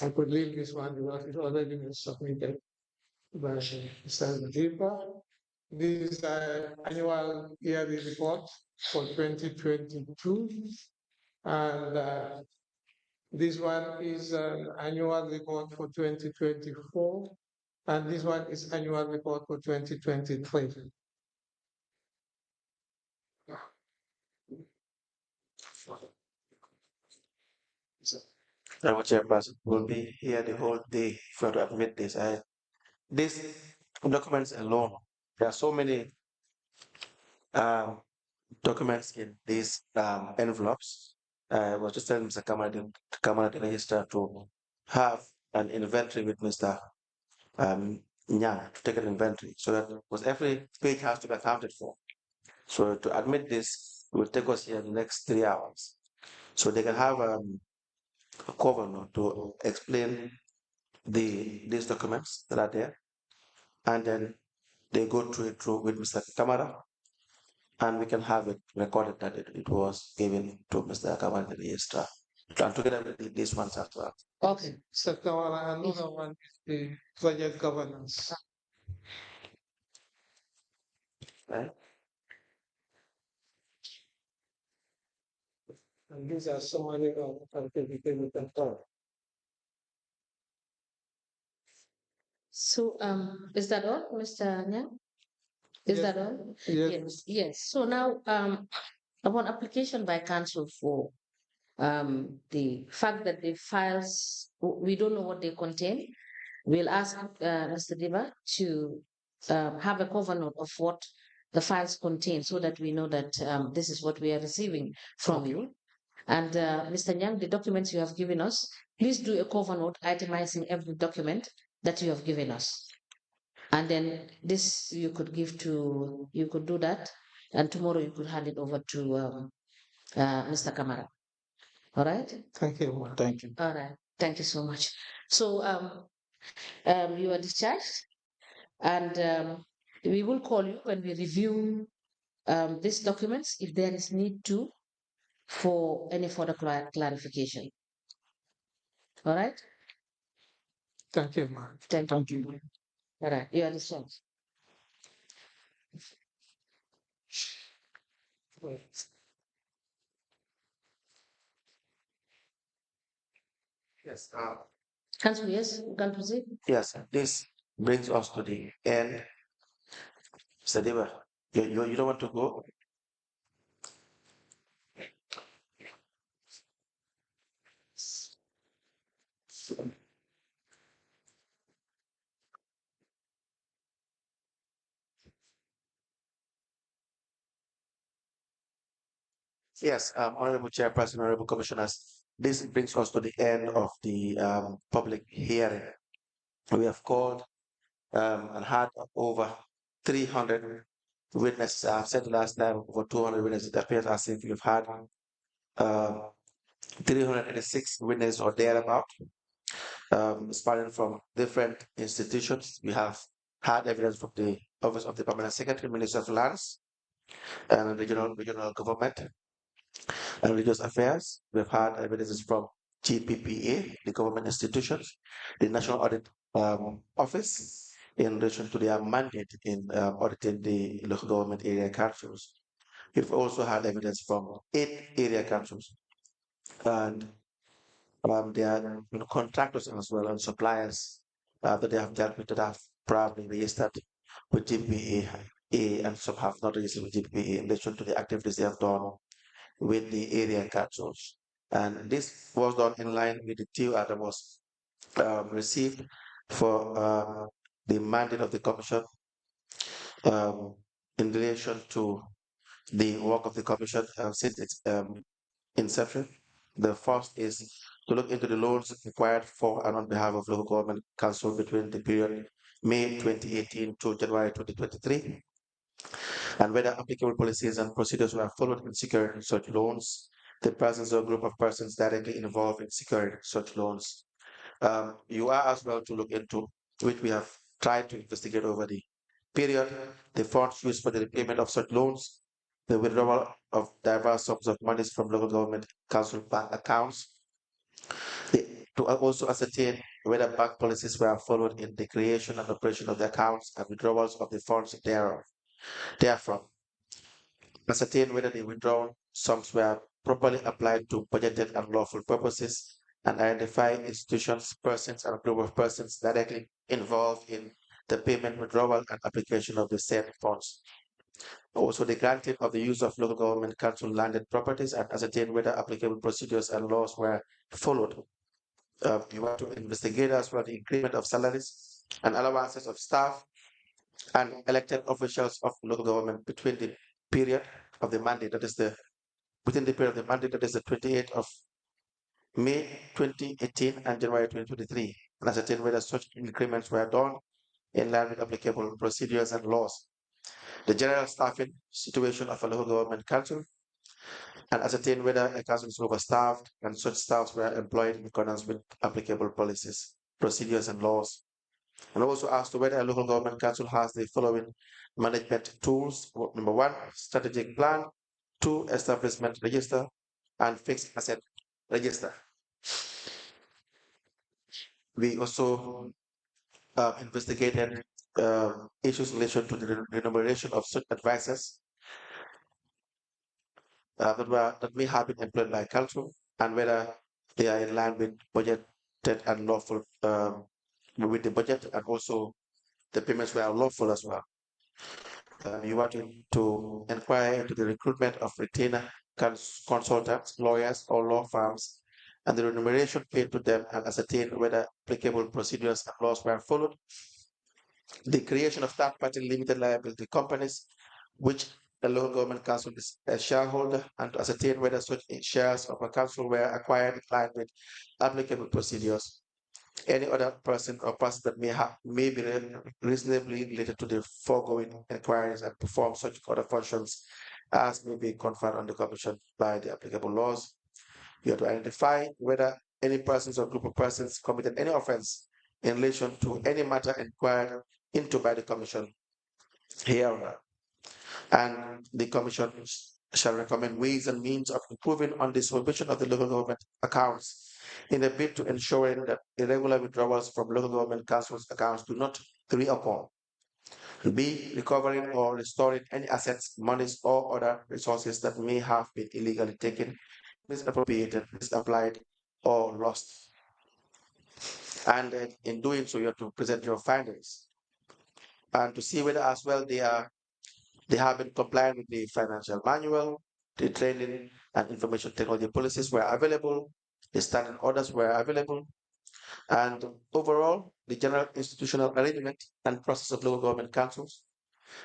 I could leave this one because it's already been submitted by Mr. Dibba. This is an annual yearly report for 2022. And this one is an annual report for 2024. And this one is annual report for 2023. Our chairperson will be here the whole day for to admit this. These documents alone, there are so many documents in these envelopes. I was just telling Mr. Kamara, the register, to have an inventory with Mr. Nyang to take an inventory so that because every page has to be accounted for. So to admit this will take us here the next 3 hours. So they can have a governor to explain these documents that are there, and then they go through it through with Mr. Kamara, and we can have it recorded that it was given to Mr. Kamara the registrar. And together with these ones as well. Okay. So another one is the project governance. Right? And these are summary of activity we can talk. So, is that all, Mr. Nyang? Is that all? Yes. Yes. So now, upon application by council for the fact that the files, we don't know what they contain. We'll ask Mr. Dibba to have a cover note of what the files contain so that we know that this is what we are receiving from you. And Mr. Nyang, the documents you have given us, please do a cover note itemizing every document that you have given us. And then this you could do that. And tomorrow you could hand it over to Mr. Kamara. All right? Thank you. Thank you. All right. Thank you so much. So you are discharged, and we will call you when we review these documents if there is need to for any further clarification. All right? Thank you, ma'am. Thank you. All right. You are discharged. Yes. Council, yes, you can proceed. Yes. This brings us to the end. Mr. Deba, you don't want to go? Yes, Honorable Chairperson, Honorable Commissioners, this brings us to the end of the public hearing. We have called and had over 300 witnesses. I've said last time over 200 witnesses. It appears as if we've had 386 witnesses or thereabout, spanning from different institutions. We have had evidence from the Office of the Permanent Secretary, Minister of Lands, and regional government and religious affairs. We've had evidences from GPPA, the government institutions, the National Audit Office, in relation to their mandate in auditing the local government area councils. We've also had evidence from 8 area councils, and there are contractors as well and suppliers that they have dealt with that have probably registered with GPPA, and some have not registered with GPPA in relation to the activities they have done with the area councils. And this was done in line with the TOR that was received for the mandate of the Commission in relation to the work of the Commission since its inception. The first is to look into the loans required for and on behalf of local government council between the period May 2018 to January 2023, and whether applicable policies and procedures were followed in securing such loans, the presence of a group of persons directly involved in securing such loans. You are as well to look into, which we have tried to investigate over the period, the funds used for the repayment of such loans, the withdrawal of diverse sums of monies from local government council bank accounts, to also ascertain whether bank policies were followed in the creation and operation of the accounts and withdrawals of the funds thereof. Therefrom, ascertain whether the withdrawn sums were properly applied to budgeted and lawful purposes, and identify institutions, persons, and group of persons directly involved in the payment, withdrawal, and application of the said funds. Also, the granting of the use of local government council landed properties, and ascertain whether applicable procedures and laws were followed. You want to investigate as well the increment of salaries and allowances of staff and elected officials of local government between the period of the mandate, that is within the period of the mandate, that is the 28th of May 2018 and January 2023, and ascertain whether such increments were done in line with applicable procedures and laws. The general staffing situation of a local government council, and ascertain whether a council is overstaffed and such staffs were employed in accordance with applicable policies, procedures, and laws. And also as to whether a local government council has the following management tools: number 1, strategic plan; 2, establishment register; and fixed asset register. We also investigated issues in relation to the remuneration of such advisors that may have been employed by council, and whether they are in line with budgeted and lawful with the budget, and also the payments were lawful as well. You want to inquire into the recruitment of retainer consultants, lawyers, or law firms, and the remuneration paid to them, and ascertain whether applicable procedures and laws were followed. The creation of third-party limited liability companies, which the local government council is a shareholder, and to ascertain whether such shares of a council were acquired in line with applicable procedures. Any other person or person that may be reasonably related to the foregoing inquiries and perform such other functions as may be conferred on the commission by the applicable laws. You have to identify whether any persons or group of persons committed any offense in relation to any matter inquired into by the commission here, and the commission shall recommend ways and means of improving on the supervision of the local government accounts in a bid to ensuring that irregular withdrawals from local government councils accounts do not reoccur. B, recovering or restoring any assets, monies, or other resources that may have been illegally taken, misappropriated, misapplied, or lost. And in doing so, you have to present your findings and to see whether as well they have been compliant with the financial manual, the training and information technology policies were available, the standing orders were available, and overall, the general institutional arrangement and process of local government councils.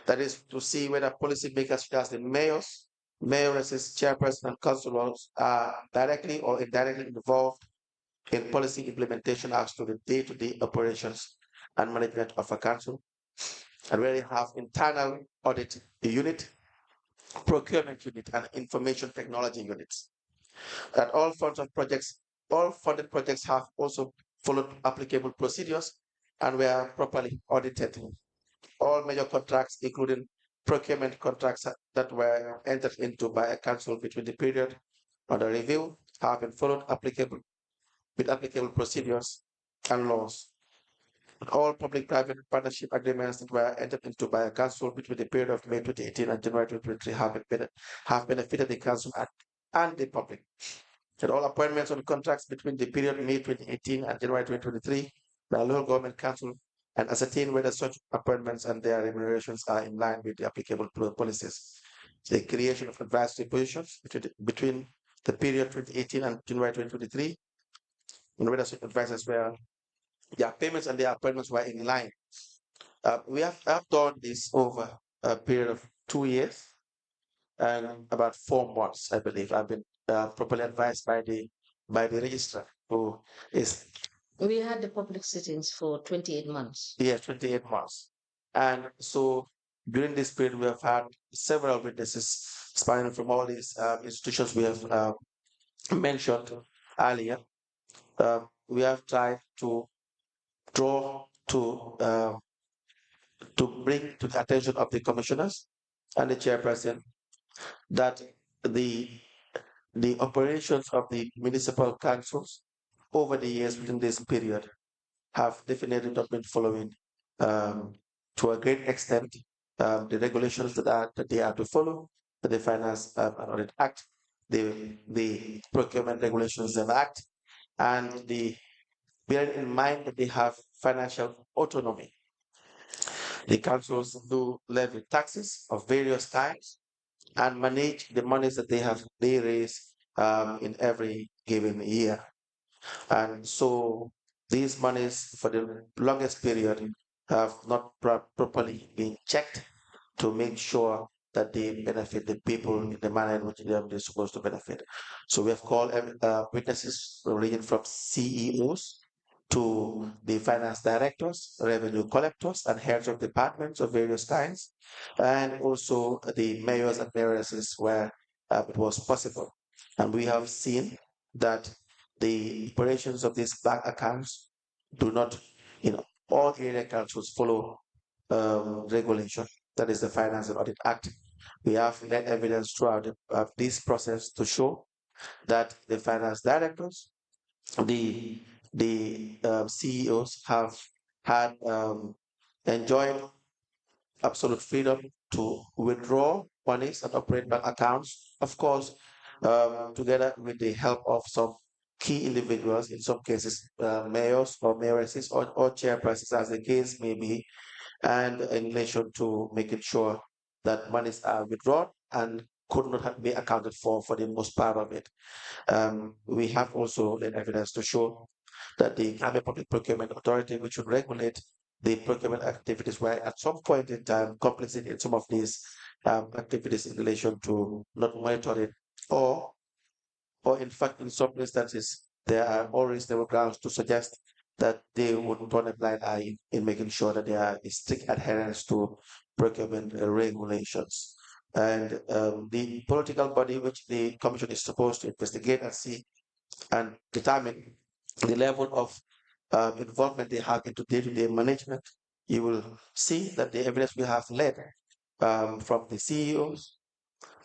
That is to see whether policymakers such as the mayors, mayoresses, chairpersons, and councillors are directly or indirectly involved in policy implementation as to the day-to-day operations and management of a council, and where they have internal audit unit, procurement unit, and information technology units. That all funded projects have also followed applicable procedures and were properly audited. All major contracts, including procurement contracts that were entered into by a council between the period under review, have been followed with applicable procedures and laws. All public-private partnership agreements that were entered into by a council between the period of May 2018 and January 2023 have benefited the council and the public. And all appointments on contracts between the period May 2018 and January 2023 by a local government council, and ascertain whether such appointments and their remunerations are in line with the applicable policies. The creation of advisory positions between the period 2018 and January 2023, and whether such advisors were, their payments and their appointments were in line. We have done this over a period of 2 years and about 4 months, I believe. I've been properly advised by the registrar, who is. We had the public sittings for 28 months. Yes, 28 months. And so during this period, we have had several witnesses spanning from all these institutions we have mentioned earlier. We have tried to draw to bring to the attention of the commissioners and the chairperson that the operations of the municipal councils over the years within this period have definitely not been following to a great extent the regulations that they are to follow, the Finance and Audit Act, the Procurement Regulations and Act, and bearing in mind that they have financial autonomy. The councils do levy taxes of various kinds and manage the monies that they raise in every given year. And so these monies for the longest period have not properly been checked to make sure that they benefit the people in the manner in which they're supposed to benefit. So we have called witnesses ranging from CEOs to the finance directors, revenue collectors, and heads of departments of various kinds, and also the mayors and mayoresses where it was possible. And we have seen that the operations of these bank accounts do not, all area councils follow regulation, that is the Finance and Audit Act. We have net evidence throughout this process to show that the finance directors, the CEOs have had enjoyed absolute freedom to withdraw monies and operate bank accounts, of course, together with the help of some key individuals, in some cases mayors or mayoresses or chairpersons, as the case may be, and in relation to making sure that monies are withdrawn and could not be accounted for the most part of it. We have also the evidence to show that the Gambia Public Procurement Authority, which should regulate the procurement activities, where at some point in time complicit in some of these activities in relation to not monitoring, or in fact, in some instances, there are all reasonable grounds to suggest that they would turn a blind eye in making sure that there is strict adherence to procurement regulations. And the political body which the commission is supposed to investigate and see and determine the level of involvement they have into day-to-day management, you will see that the evidence we have led from the CEOs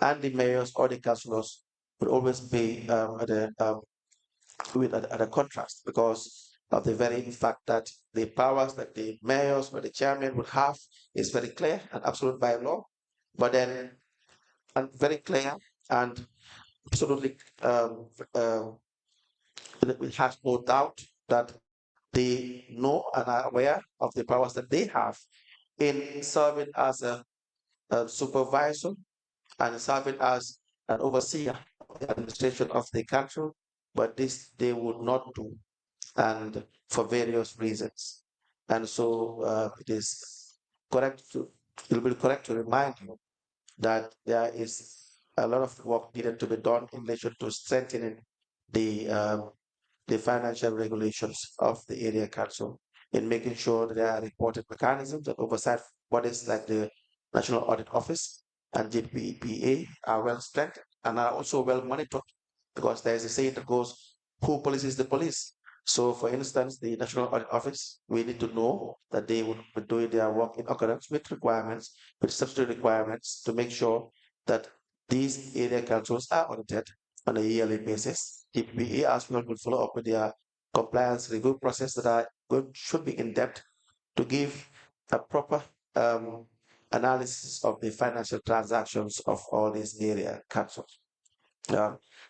and the mayors or the councillors would always be at a contrast, because of the very fact that the powers that the mayors or the chairman would have is very clear and absolute by law, but then and very clear and absolutely it has no doubt that they know and are aware of the powers that they have in serving as a supervisor and serving as an overseer of the administration of the country, but this they would not do, and for various reasons. And so it will be correct to remind you that there is a lot of work needed to be done in relation to strengthening the financial regulations of the area council, in making sure that there are reported mechanisms that oversight bodies like the National Audit Office and GPPA are well strengthened and are also well monitored, because there is a saying that goes, who polices the police? So, for instance, the National Audit Office, we need to know that they would be doing their work in accordance with requirements, with statutory requirements, to make sure that these area councils are audited on a yearly basis. GPPA as well will follow up with their compliance review process that should be in depth to give a proper analysis of the financial transactions of all these area councils.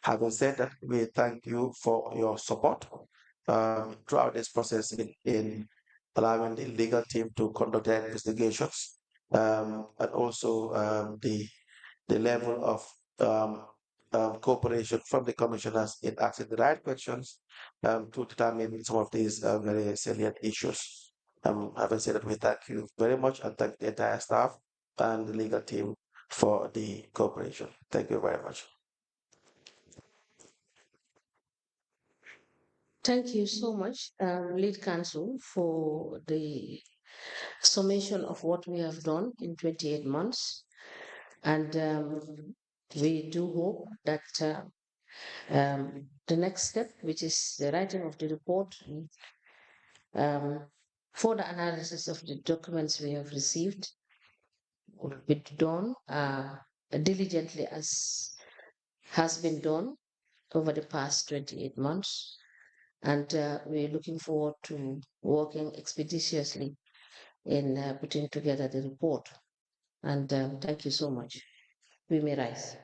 Having said that, we thank you for your support throughout this process in allowing the legal team to conduct their investigations, and also the level of cooperation from the commissioners in asking the right questions to determine some of these very salient issues. Having said that, we thank you very much, and thank the entire staff and the legal team for the cooperation. Thank you very much. Thank you so much, lead counsel, for the summation of what we have done in 28 months. And we do hope that the next step, which is the writing of the report, for the analysis of the documents we have received, will be done diligently as has been done over the past 28 months. And we're looking forward to working expeditiously in putting together the report. And thank you so much. We may rise.